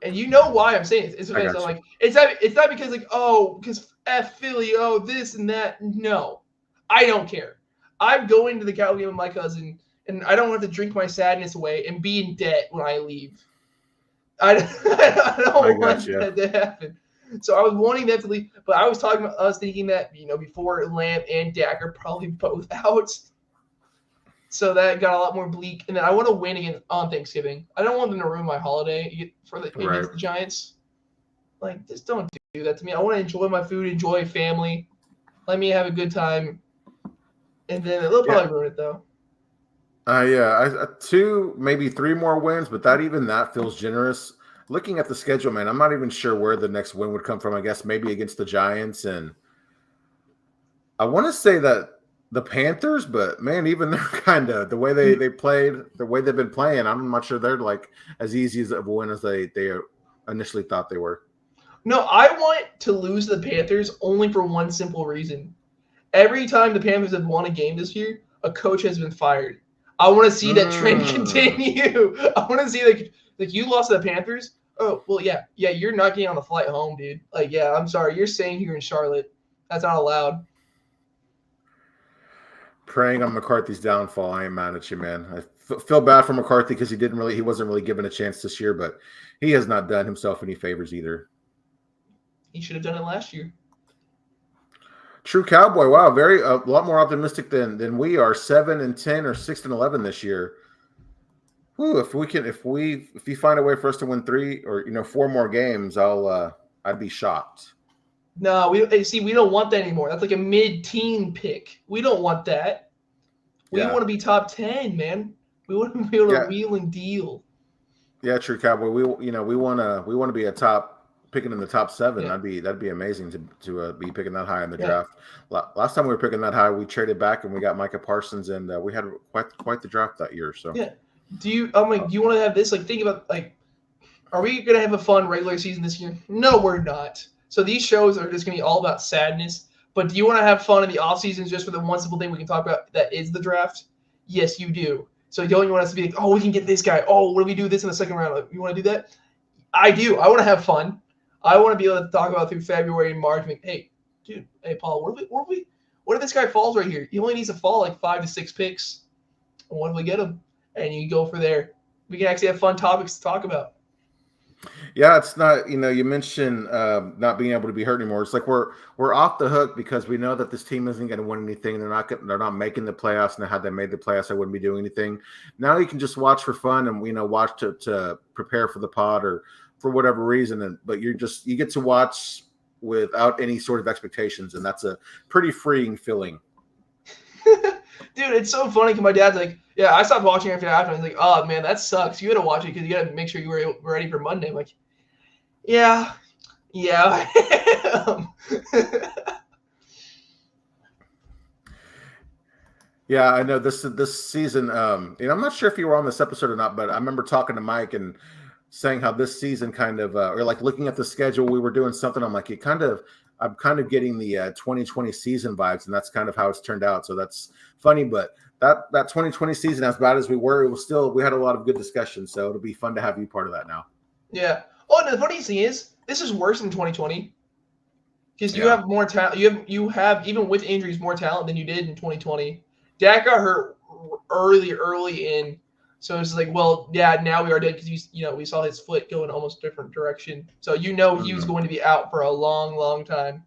And you know why I'm saying it. It's because I'm like, it's not because, like, because F Philly, this and that. No. I don't care. I'm going to the Cowboy game with my cousin. And I don't have to drink my sadness away and be in debt when I leave. I don't want that to happen. So I was wanting that to leave, but I was thinking that, before Lamb and Dak are probably both out. So that got a lot more bleak. And then I want to win again on Thanksgiving. I don't want them to ruin my holiday against the Giants. Like, just don't do that to me. I want to enjoy my food, enjoy family. Let me have a good time. And then they'll probably ruin it, though. 2, maybe 3 more wins, but that feels generous. Looking at the schedule, man, I'm not even sure where the next win would come from. I guess maybe against the Giants, and I want to say that the Panthers, but man, even they're kind of the way they played, the way they've been playing. I'm not sure they're like as easy as of a win as they initially thought they were. No, I want to lose the Panthers only for one simple reason. Every time the Panthers have won a game this year, a coach has been fired. I want to see that trend continue. I want to see like you lost to the Panthers. Oh, well, yeah, you're not getting on the flight home, dude. Like, yeah, I'm sorry. You're staying here in Charlotte. That's not allowed. Praying on McCarthy's downfall. I ain't mad at you, man. I feel bad for McCarthy because he wasn't really given a chance this year, but he has not done himself any favors either. He should have done it last year. True Cowboy. Wow, a lot more optimistic than we are. 7-10 or 6-11 this year. Whew, if you find a way for us to win 3 or 4 more games, I'd be shocked. No, we don't want that anymore. That's like a mid-teen pick. We don't want that. We want to be top 10, man. We want to be able to wheel and deal. Yeah, true Cowboy. We want to be a top. Picking in the top 7, that'd be amazing to be picking that high in the draft. Last time we were picking that high, we traded back and we got Micah Parsons, and we had quite the draft that year. So do you want to have this? Like, think about are we gonna have a fun regular season this year? No, we're not. So these shows are just gonna be all about sadness. But do you want to have fun in the off season just for the one simple thing we can talk about that is the draft? Yes, you do. So don't you want us to be like, oh, we can get this guy? Oh, what do we do this in the second round? Like, you want to do that? I do. I want to have fun. I want to be able to talk about through February and March. Like, hey, Paul, what if this guy falls right here? He only needs to fall like 5 to 6 picks. And what if we get him? And you go for there. We can actually have fun topics to talk about. Yeah, it's not. You mentioned not being able to be hurt anymore. It's like we're off the hook because we know that this team isn't going to win anything. They're not making the playoffs. And had they made the playoffs, they wouldn't be doing anything. Now you can just watch for fun and watch to prepare for the pod or for whatever reason, but you get to watch without any sort of expectations, and that's a pretty freeing feeling. Dude, it's so funny because my dad's like, yeah, I stopped watching after halftime. He's like, oh man, that sucks. You got to watch it because you got to make sure you were ready for Monday. I'm like, yeah. Yeah, I know this season. I'm not sure if you were on this episode or not, but I remember talking to Mike and saying how this season kind of, or like looking at the schedule, we were doing something. I'm like, I'm kind of getting the 2020 season vibes, and that's kind of how it's turned out. So that's funny, but that 2020 season, as bad as we were, we had a lot of good discussions. So it'll be fun to have you part of that now. Yeah. Oh, and the funny thing is, this is worse than 2020 because you have more talent. You have even with injuries more talent than you did in 2020. Dak got hurt early in. So it's like, well, yeah, now we are dead because we saw his foot go in almost a different direction. So he was going to be out for a long, long time.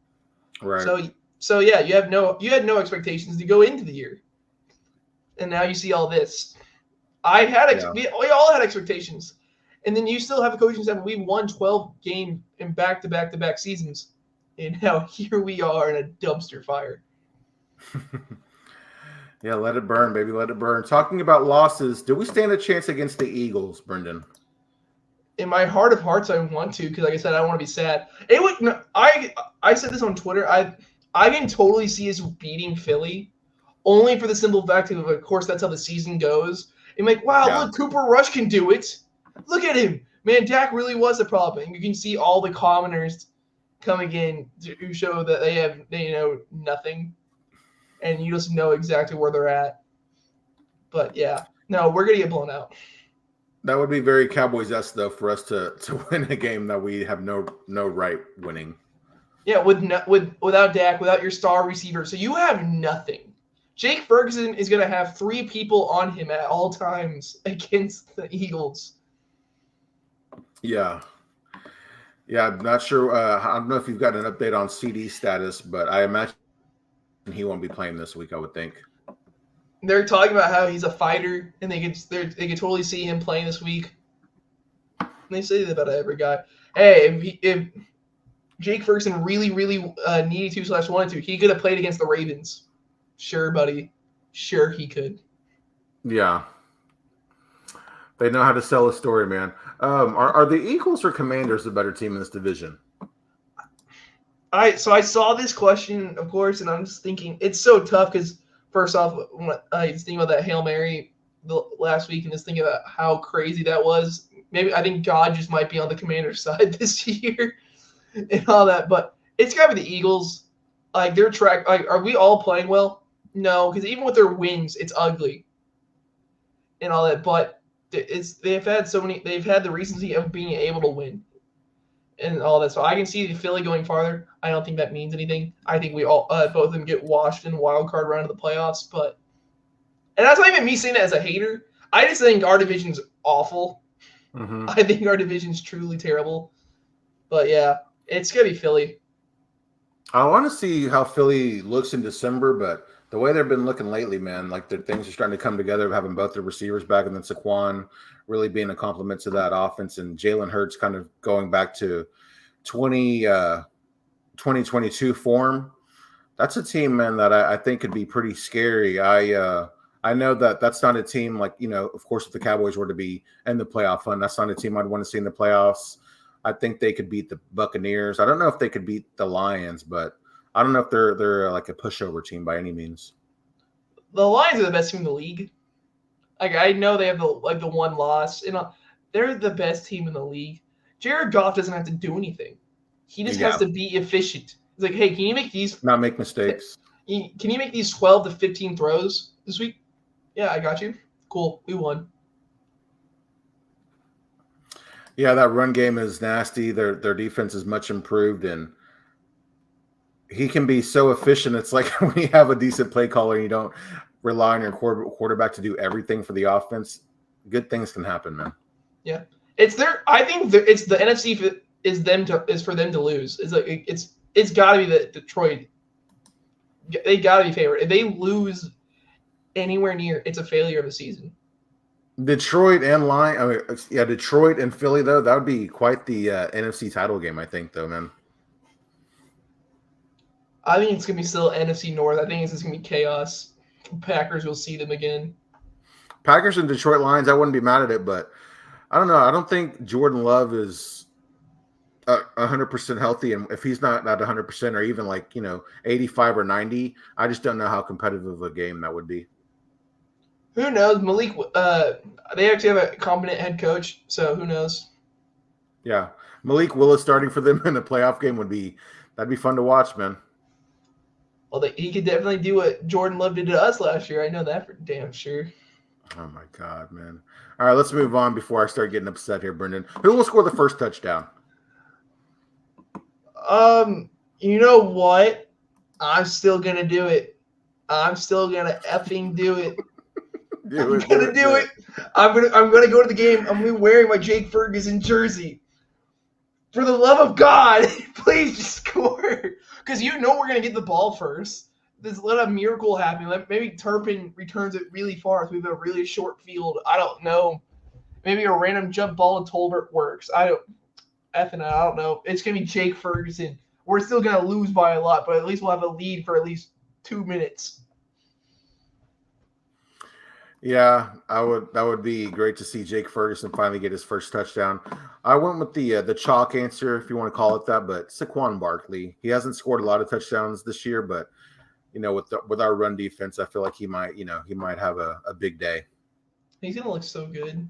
Right. So yeah, you had no expectations to go into the year, and now you see all this. We all had expectations, and then you still have a coaching staff. We won 12 games in back-to-back seasons, and now here we are in a dumpster fire. Yeah, let it burn, baby. Let it burn. Talking about losses, do we stand a chance against the Eagles, Brenden? In my heart of hearts, I want to because, like I said, I don't want to be sad. I said this on Twitter. I can totally see us beating Philly, only for the simple fact of course, that's how the season goes. And like, wow, look, Cooper Rush can do it. Look at him, man. Dak really was a problem. And you can see all the commoners coming in who show that they know nothing. And you just know exactly where they're at. But yeah, no, we're gonna get blown out. That would be very Cowboys-esque, though, for us to win a game that we have no right winning. Yeah, without Dak, without your star receiver, so you have nothing. Jake Ferguson is gonna have 3 people on him at all times against the Eagles. Yeah, I'm not sure. I don't know if you've got an update on CD's status, but I imagine he won't be playing this week, I would think. They're talking about how he's a fighter, and they can totally see him playing this week. And they say that about every guy. Hey, if Jake Ferguson really needed to / wanted to, he could have played against the Ravens. Sure, buddy. Sure, he could. Yeah. They know how to sell a story, man. Are the Eagles or Commanders the better team in this division? I saw this question, of course, and I'm just thinking it's so tough because first off, when I was thinking about that Hail Mary last week and just thinking about how crazy that was. Maybe I think God just might be on the Commander's side this year and all that, but it's got to be the Eagles. Like their track, like are we all playing well? No, because even with their wins, it's ugly and all that. But they've had the recency of being able to win and all that. So I can see the Philly going farther. I don't think that means anything. I think we all both of them get washed in the wild card round of the playoffs. But and that's not even me saying that as a hater. I just think our division's awful. Mm-hmm. I think our division's truly terrible. But yeah, it's gonna be Philly. I want to see how Philly looks in December, but the way they've been looking lately, man, like the things are starting to come together, having both their receivers back, and then Saquon really being a compliment to that offense, and Jalen Hurts kind of going back to 2022 form. That's a team, man, that I think could be pretty scary. I know that that's not a team like, of course, if the Cowboys were to be in the playoff hunt, that's not a team I'd want to see in the playoffs. I think they could beat the Buccaneers. I don't know if they could beat the Lions, but I don't know if they're like a pushover team by any means. The Lions are the best team in the league. Like I know they have the one loss, and they're the best team in the league. Jared Goff doesn't have to do anything. He just has to be efficient. It's like, hey, can you make these? Not make mistakes. Can you make these 12 to 15 throws this week? Yeah, I got you. Cool, we won. Yeah, that run game is nasty. Their defense is much improved, and he can be so efficient. It's like when you have a decent play caller and you don't rely on your quarterback to do everything for the offense, good things can happen, man. Yeah, I think it's the NFC is for them to lose. It's like it's got to be the Detroit. They got to be favored. If they lose anywhere near, it's a failure of the season. Detroit and Detroit and Philly, though, that would be quite the NFC title game, I think, though, man. I think it's going to be still NFC North. I think it's just going to be chaos. Packers will see them again. Packers and Detroit Lions, I wouldn't be mad at it, but I don't know. I don't think Jordan Love is 100% healthy, and if he's not at 100% or even 85 or 90, I just don't know how competitive of a game that would be. Who knows? Malik, they actually have a competent head coach, so who knows? Yeah. Malik Willis starting for them in a playoff game that'd be fun to watch, man. Well, he could definitely do what Jordan Love did to us last year. I know that for damn sure. Oh, my God, man. All right, let's move on before I start getting upset here, Brenden. Who will score the first touchdown? You know what? I'm still going to do it. I'm still going to effing do it. I'm gonna do it. I'm gonna go to the game. I'm gonna be wearing my Jake Ferguson jersey. For the love of God, please just score. Because we're gonna get the ball first. Let a miracle happen. Maybe Turpin returns it really far. If we have a really short field, I don't know. Maybe a random jump ball to Tolbert works. I don't know. It's gonna be Jake Ferguson. We're still gonna lose by a lot, but at least we'll have a lead for at least 2 minutes. Yeah, that would be great to see Jake Ferguson finally get his first touchdown. I went with the chalk answer, if you want to call it that, but Saquon Barkley. He hasn't scored a lot of touchdowns this year, but with our run defense, I feel like he might have a big day. He's gonna look so good.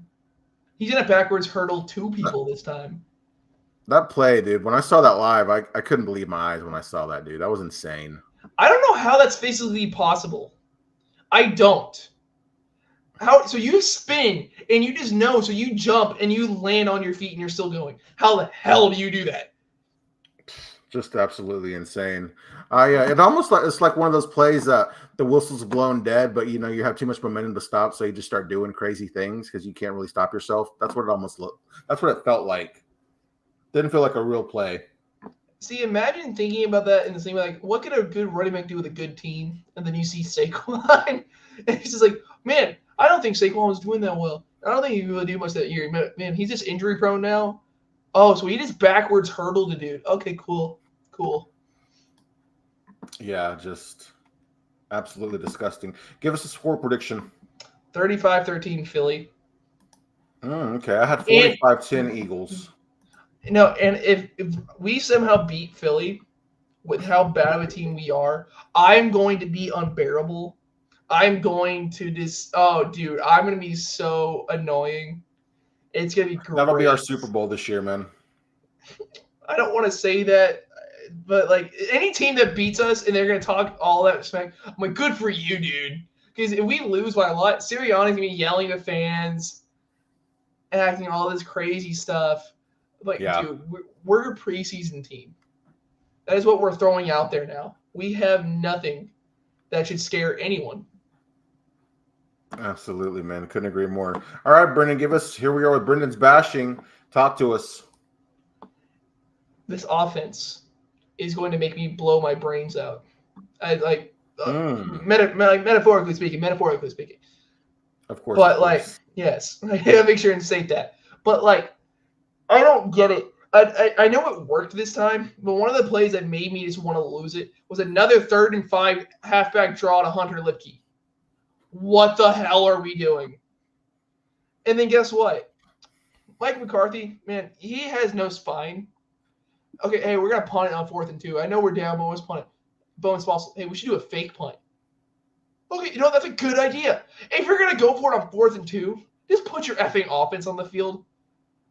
He's gonna backwards hurdle 2 people this time. That play, dude, when I saw that live, I couldn't believe my eyes when I saw that, dude. That was insane. I don't know how that's physically possible. I don't. How? So you spin and you just know. So you jump and you land on your feet and you're still going. How the hell do you do that? Just absolutely insane. It almost it's like one of those plays that the whistle's blown dead, but you have too much momentum to stop, so you just start doing crazy things because you can't really stop yourself. That's what it almost looked. That's what it felt like. Didn't feel like a real play. See, imagine thinking about that in the same way. Like, what could a good running back do with a good team? And then you see Saquon, and it's just like, man. I don't think Saquon was doing that well. I don't think he really did much that year. Man, he's just injury prone now. Oh, so he just backwards hurdled the dude. Okay, cool. Yeah, just absolutely disgusting. Give us a score prediction. 35-13 Philly. Okay, I had 45-10 Eagles. No, and if we somehow beat Philly, with how bad of a team we are, I'm going to be unbearable. I'm going to I'm going to be so annoying. It's going to be great. That'll be our Super Bowl this year, man. I don't want to say that, but like any team that beats us and they're going to talk all that smack, I'm like, good for you, dude. Because if we lose by a lot, Sirianni's going to be yelling at fans, acting all this crazy stuff. Like, dude, we're a preseason team. That is what we're throwing out there now. We have nothing that should scare anyone. Absolutely, man. Couldn't agree more. All right, Brenden, here we are with Brendan's bashing. Talk to us. This offense is going to make me blow my brains out. Metaphorically speaking. Of course. But yes, I gotta make sure and state that. But I don't get it. I know it worked this time, but one of the plays that made me just want to lose it was another 3rd and 5 halfback draw to Hunter Lipke. What the hell are we doing? And then guess what? Mike McCarthy, man, he has no spine. Okay, hey, we're gonna punt it on 4th and 2. I know we're down, but let's punt it. Bones Falls. Hey, we should do a fake punt. Okay, that's a good idea. If you're gonna go for it on 4th and 2, just put your effing offense on the field.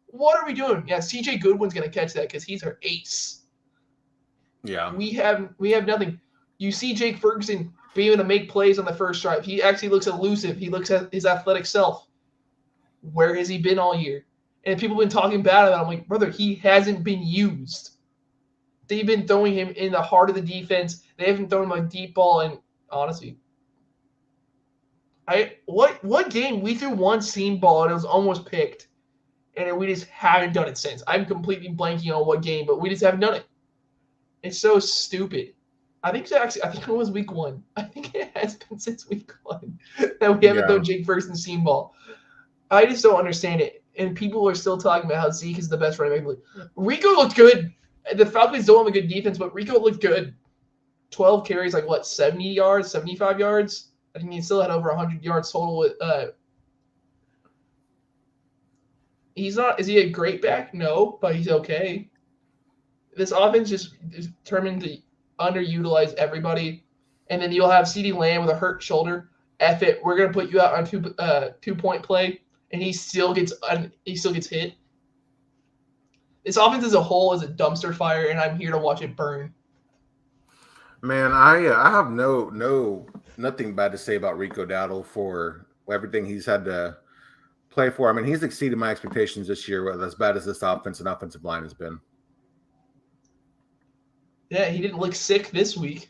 What are we doing? Yeah, CJ Goodwin's gonna catch that because he's our ace. Yeah. We have nothing. You see Jake Ferguson being able to make plays on the first drive. He actually looks elusive. He looks at his athletic self. Where has he been all year? And people have been talking bad about him. I'm like, brother, he hasn't been used. They've been throwing him in the heart of the defense. They haven't thrown him a deep ball. And honestly, what game we threw one seam ball and it was almost picked, and we just haven't done it since. I'm completely blanking on what game, but we just haven't done it. It's so stupid. I think it was week 1. I think it has been since week 1 that we haven't thrown Jake Ferguson seam ball. I just don't understand it. And people are still talking about how Zeke is the best running back. Rico looked good. The Falcons don't have a good defense, but Rico looked good. 12 carries, 70 yards, 75 yards? I think he still had over 100 yards total. With is he a great back? No, but he's okay. This offense just is determined to underutilize everybody. And then you'll have CeeDee Lamb with a hurt shoulder. F it. We're going to put you out on 2-point play, and he still gets hit. This offense as a whole is a dumpster fire, and I'm here to watch it burn. Man, I have nothing bad to say about Rico Dowdle for everything he's had to play for. I mean, he's exceeded my expectations this year, as bad as this offense and offensive line has been. Yeah, he didn't look sick this week.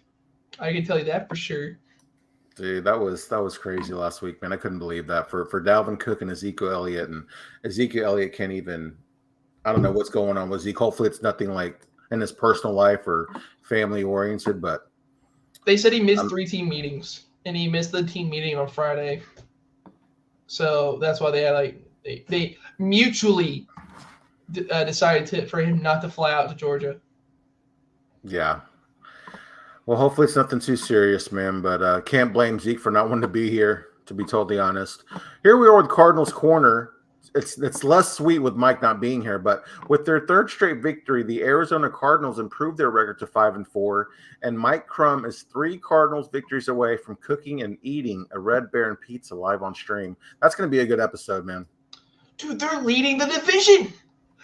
I can tell you that for sure. Dude, that was crazy last week, man. I couldn't believe that for Dalvin Cook and Ezekiel Elliott, and Ezekiel Elliott can't even. I don't know what's going on with Zeke. Hopefully, it's nothing like in his personal life or family oriented, but they said he missed 3 team meetings, and he missed the team meeting on Friday. So that's why they had they mutually decided for him not to fly out to Georgia. Yeah. Well, hopefully it's nothing too serious, man, but can't blame Zeke for not wanting to be here, to be totally honest. Here we are with Cardinals Corner. It's less sweet with Mike not being here, but with their 3rd straight victory, the Arizona Cardinals improved their record to 5-4, and Mike Crum is 3 Cardinals victories away from cooking and eating a Red Baron pizza live on stream. That's going to be a good episode, man. Dude, they're leading the division.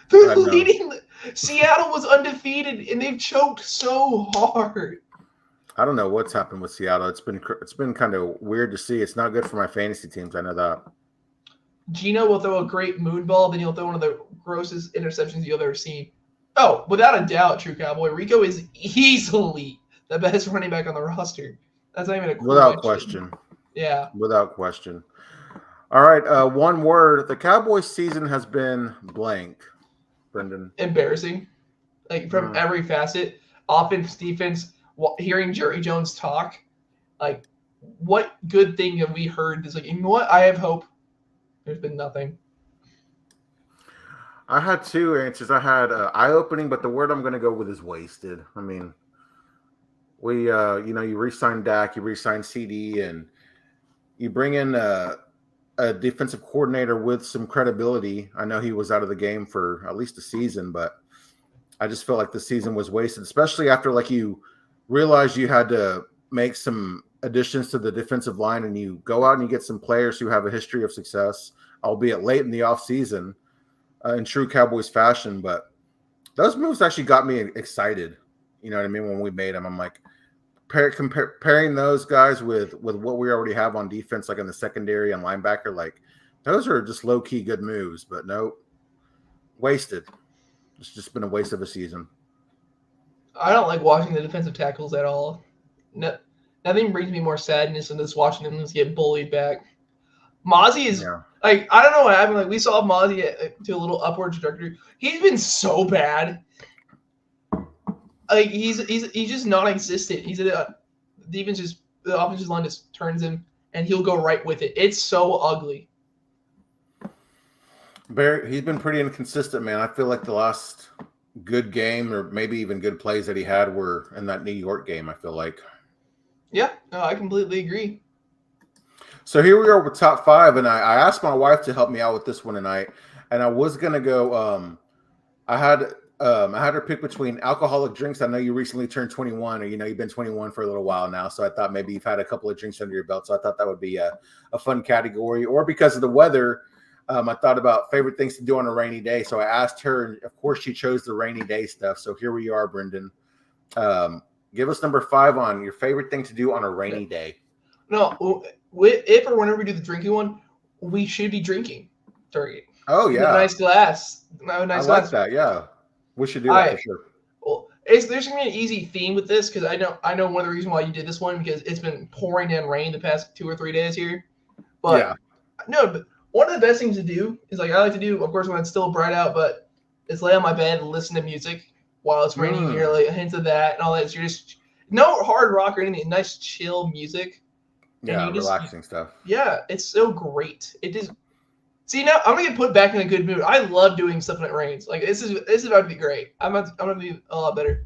They're leading. Seattle was undefeated, and they've choked so hard. I don't know what's happened with Seattle. It's been kind of weird to see. It's not good for my fantasy teams. I know that. Gino will throw a great moon ball, then he'll throw one of the grossest interceptions you've ever seen. Oh, without a doubt, true Cowboy. Rico is easily the best running back on the roster. That's not even a question. Without question. Yeah. Without question. All right, one word. The Cowboys season has been blank, Brenden. Embarrassing. From every facet. Offense, defense, hearing Jerry Jones talk. What good thing have we heard? It's you know what? I have hope. There's been nothing. I had 2 answers. I had eye-opening, but the word I'm going to go with is wasted. I mean, we, you re-sign Dak, you re-sign CD, and you bring in a defensive coordinator with some credibility. I know he was out of the game for at least a season, but I just felt like the season was wasted, especially after like you realized you had to make some additions to the defensive line, and you go out and you get some players who have a history of success, albeit late in the offseason, in true Cowboys fashion. But those moves actually got me excited. You know what I mean? When we made them, I'm like, pairing those guys with what we already have on defense, like in the secondary and linebacker, like those are just low key good moves. But no, wasted. It's just been a waste of a season. I don't like watching the defensive tackles at all. No, nothing brings me more sadness than just watching them just get bullied back. Mozzie is like, I don't know what happened. Like, we saw Mozzie to a little upward trajectory. He's been so bad. Like, he's just non-existent. He's the offensive line just turns him, and he'll go right with it. It's so ugly. He's been pretty inconsistent, man. I feel like the last good game, or maybe even good plays that he had, were in that New York game, I feel like. Yeah, no, I completely agree. So here we are with top 5, and I asked my wife to help me out with this one tonight, and I was gonna go. I had her pick between alcoholic drinks. I know you recently turned 21, or you've been 21 for a little while now, so I thought maybe you've had a couple of drinks under your belt. So I thought that would be a fun category. Or because of the weather, I thought about favorite things to do on a rainy day. So I asked her, and of course she chose the rainy day stuff. So here we are, Brenden. Give us number 5 on your favorite thing to do on a rainy day. No, if or whenever we do the drinking one, we should be drinking during it. Oh yeah, in a nice glass. I like that. Yeah, we should do that for sure. Well, there's gonna be an easy theme with this, because I know one of the reasons why you did this one, because it's been pouring down rain the past 2 or 3 days here. But yeah, no, but one of the best things to do is, like, I like to do, of course, when it's still bright out, but is lay on my bed and listen to music while it's raining here, like a hint of that and all that. So you're just no hard rock or anything, nice chill music. Yeah, relaxing stuff. Yeah, it's so great. It is. See, now I'm gonna get put back in a good mood. I love doing stuff when it rains. Like, this is about to be great. I'm gonna be a lot better.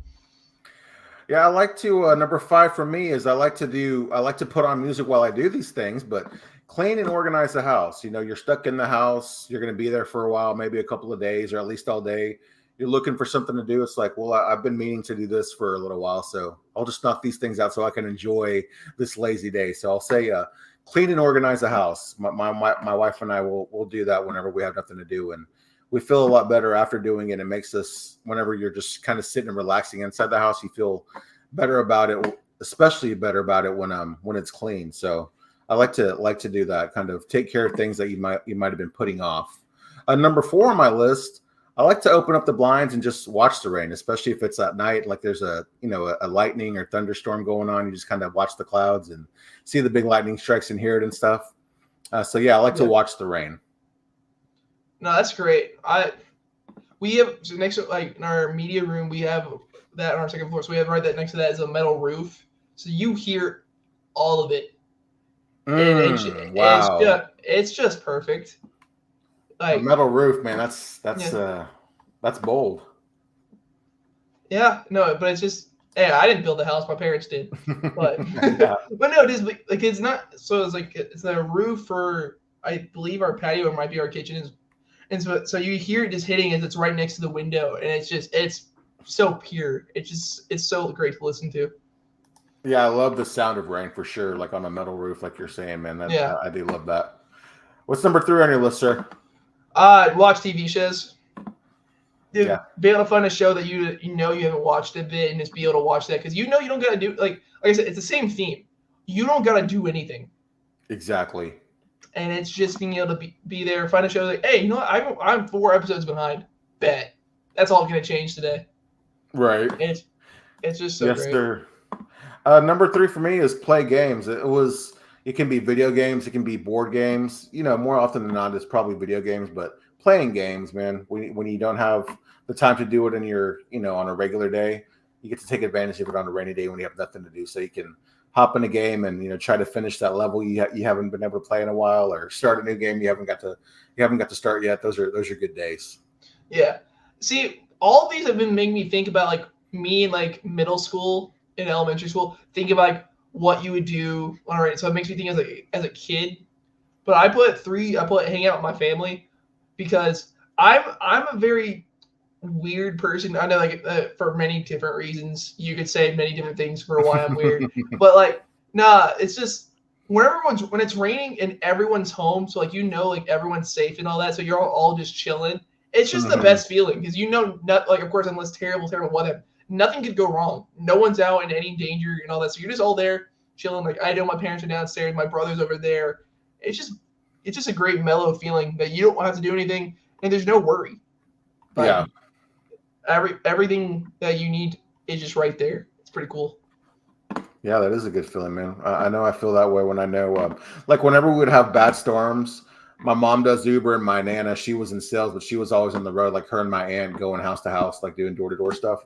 Yeah, I like to number 5 for me is I like to put on music while I do these things, but clean and organize the house. You're stuck in the house. You're going to be there for a while, maybe a couple of days or at least all day. You're looking for something to do. It's like, well, I've been meaning to do this for a little while, so I'll just knock these things out so I can enjoy this lazy day. So I'll say clean and organize the house. My wife and I will do that whenever we have nothing to do, and we feel a lot better after doing it. It makes us, whenever you're just kind of sitting and relaxing inside the house, you feel better about it, especially better about it when it's clean. So I like to do that, kind of take care of things that you might have been putting off. Number 4 on my list, I like to open up the blinds and just watch the rain, especially if it's at night, like there's a lightning or thunderstorm going on. You just kind of watch the clouds and see the big lightning strikes and hear it and stuff. So yeah, I like to watch the rain. No, that's great. We have, so next to, like, in our media room, we have that on our second floor. So we have right that next to that is a metal roof. So you hear all of it. Wow. It's just perfect. Like, a metal roof, man. That's bold. Yeah, no, but it's just, I didn't build the house. My parents did. But Yeah. but no, it is like it's not. So it's like it's the roof for, I believe, our patio, or might be our kitchen. And so you hear it just hitting as it's right next to the window, and it's so pure. It's so great to listen to. Yeah, I love the sound of rain for sure. Like on a metal roof, like you're saying, man. I do love that. What's number 3 on your list, sir? Watch TV shows. Dude, Yeah. be able to find a show that you haven't watched a bit, and just be able to watch that, because you don't gotta do, like I said, it's the same theme. You don't gotta do anything. Exactly. And it's just being able to be there, find a show like, hey, you know what? I'm 4 episodes behind. Bet. That's all gonna change today. Right. It's just so great. Yes, sir. Number 3 for me is play games. It can be video games, it can be board games. More often than not, it's probably video games, but playing games, man. When you don't have the time to do it in your, on a regular day, you get to take advantage of it on a rainy day when you have nothing to do. So you can hop in a game and try to finish that level you haven't been able to play in a while, or start a new game you haven't got to start yet. Those are good days. Yeah. See, all of these have been making me think about, like, me in, like, middle school and elementary school, think about, like, what you would do on a rainy. So it makes me think as a kid. But I put hang out with my family, because I'm a very weird person. I know, like, for many different reasons, you could say many different things for why I'm weird. But like, nah, it's just when it's raining and everyone's home, so like like everyone's safe and all that, so you're all just chilling. It's just the best feeling because not like, of course, unless terrible weather, nothing could go wrong. No one's out in any danger and all that, so you're just all there chilling. Like, I know my parents are downstairs, my brother's over there. It's just a great mellow feeling that you don't have to do anything and there's no worry. But Yeah. Everything that you need is just right there. It's pretty cool. Yeah, that is a good feeling, man. I know I feel that way when I know, like whenever we would have bad storms, my mom does Uber and my Nana, she was in sales, but she was always on the road, like her and my aunt going house to house, like doing door-to-door stuff.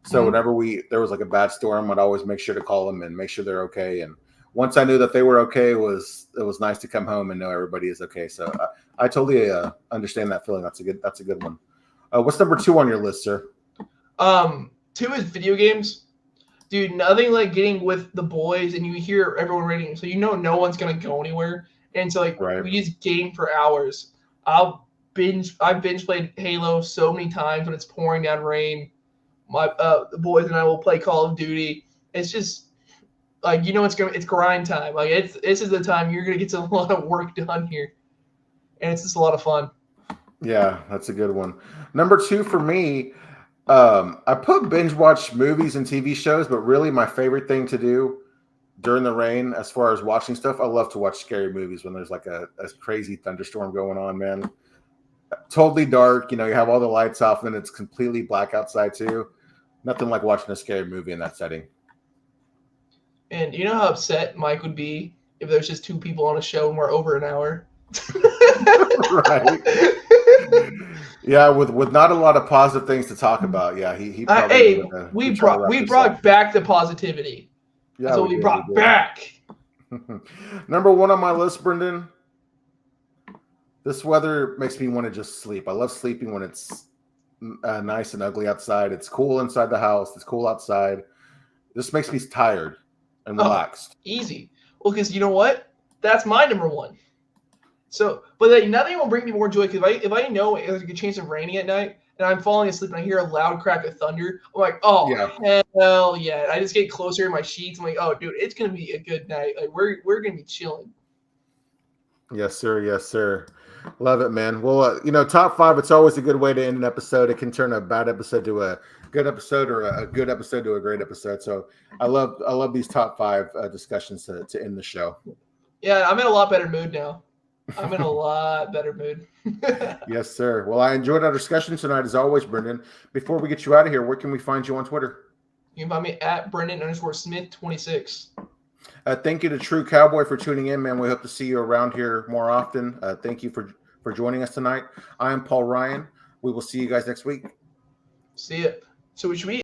So whenever there was like a bad storm, I'd always make sure to call them and make sure they're okay. And once I knew that they were okay, it was nice to come home and know everybody is okay. So I totally understand that feeling. That's a good one. What's number 2 on your list, sir? 2 is video games. Dude, nothing like getting with the boys and you hear everyone rating, so no one's gonna go anywhere. And so like we just game for hours. I've binge played Halo so many times when it's pouring down rain. The boys and I will play Call of Duty. It's just like it's grind time. Like this is the time you're gonna get a lot of work done here. And it's just a lot of fun. Yeah, that's a good one. Number 2 for me, I put binge watch movies and TV shows, but really my favorite thing to do during the rain, as far as watching stuff, I love to watch scary movies when there's like a crazy thunderstorm going on, man. Totally dark, you have all the lights off and it's completely black outside too. Nothing like watching a scary movie in that setting. And you know how upset Mike would be if there's just 2 people on a show and we're over an hour? Right. Yeah, with not a lot of positive things to talk about. Yeah, he probably we brought back the positivity. Yeah, that's what we brought back. Number 1 on my list, Brenden. This weather makes me want to just sleep. I love sleeping when it's nice and ugly outside. It's cool inside the house. It's cool outside. This makes me tired and relaxed. Easy. Well, because you know what? That's my number 1. So, but like, nothing will bring me more joy because if I know there's a good chance of raining at night and I'm falling asleep and I hear a loud crack of thunder, I'm like, hell yeah! I just get closer in my sheets. I'm like, oh, dude, it's gonna be a good night. Like we're gonna be chilling. Yes, sir. Yes, sir. Love it, man. Well, top 5. It's always a good way to end an episode. It can turn a bad episode to a good episode, or a good episode to a great episode. So I love these top 5 discussions to end the show. Yeah, I'm in a lot better mood now. I'm in a lot better mood. Yes, sir. Well, I enjoyed our discussion tonight, as always, Brenden. Before we get you out of here, where can we find you on Twitter? You can find me at Brenden_Smith26. Thank you to True Cowboy for tuning in, man. We hope to see you around here more often. Thank you for joining us tonight. I am Paul Ryan. We will see you guys next week. See ya. So we should be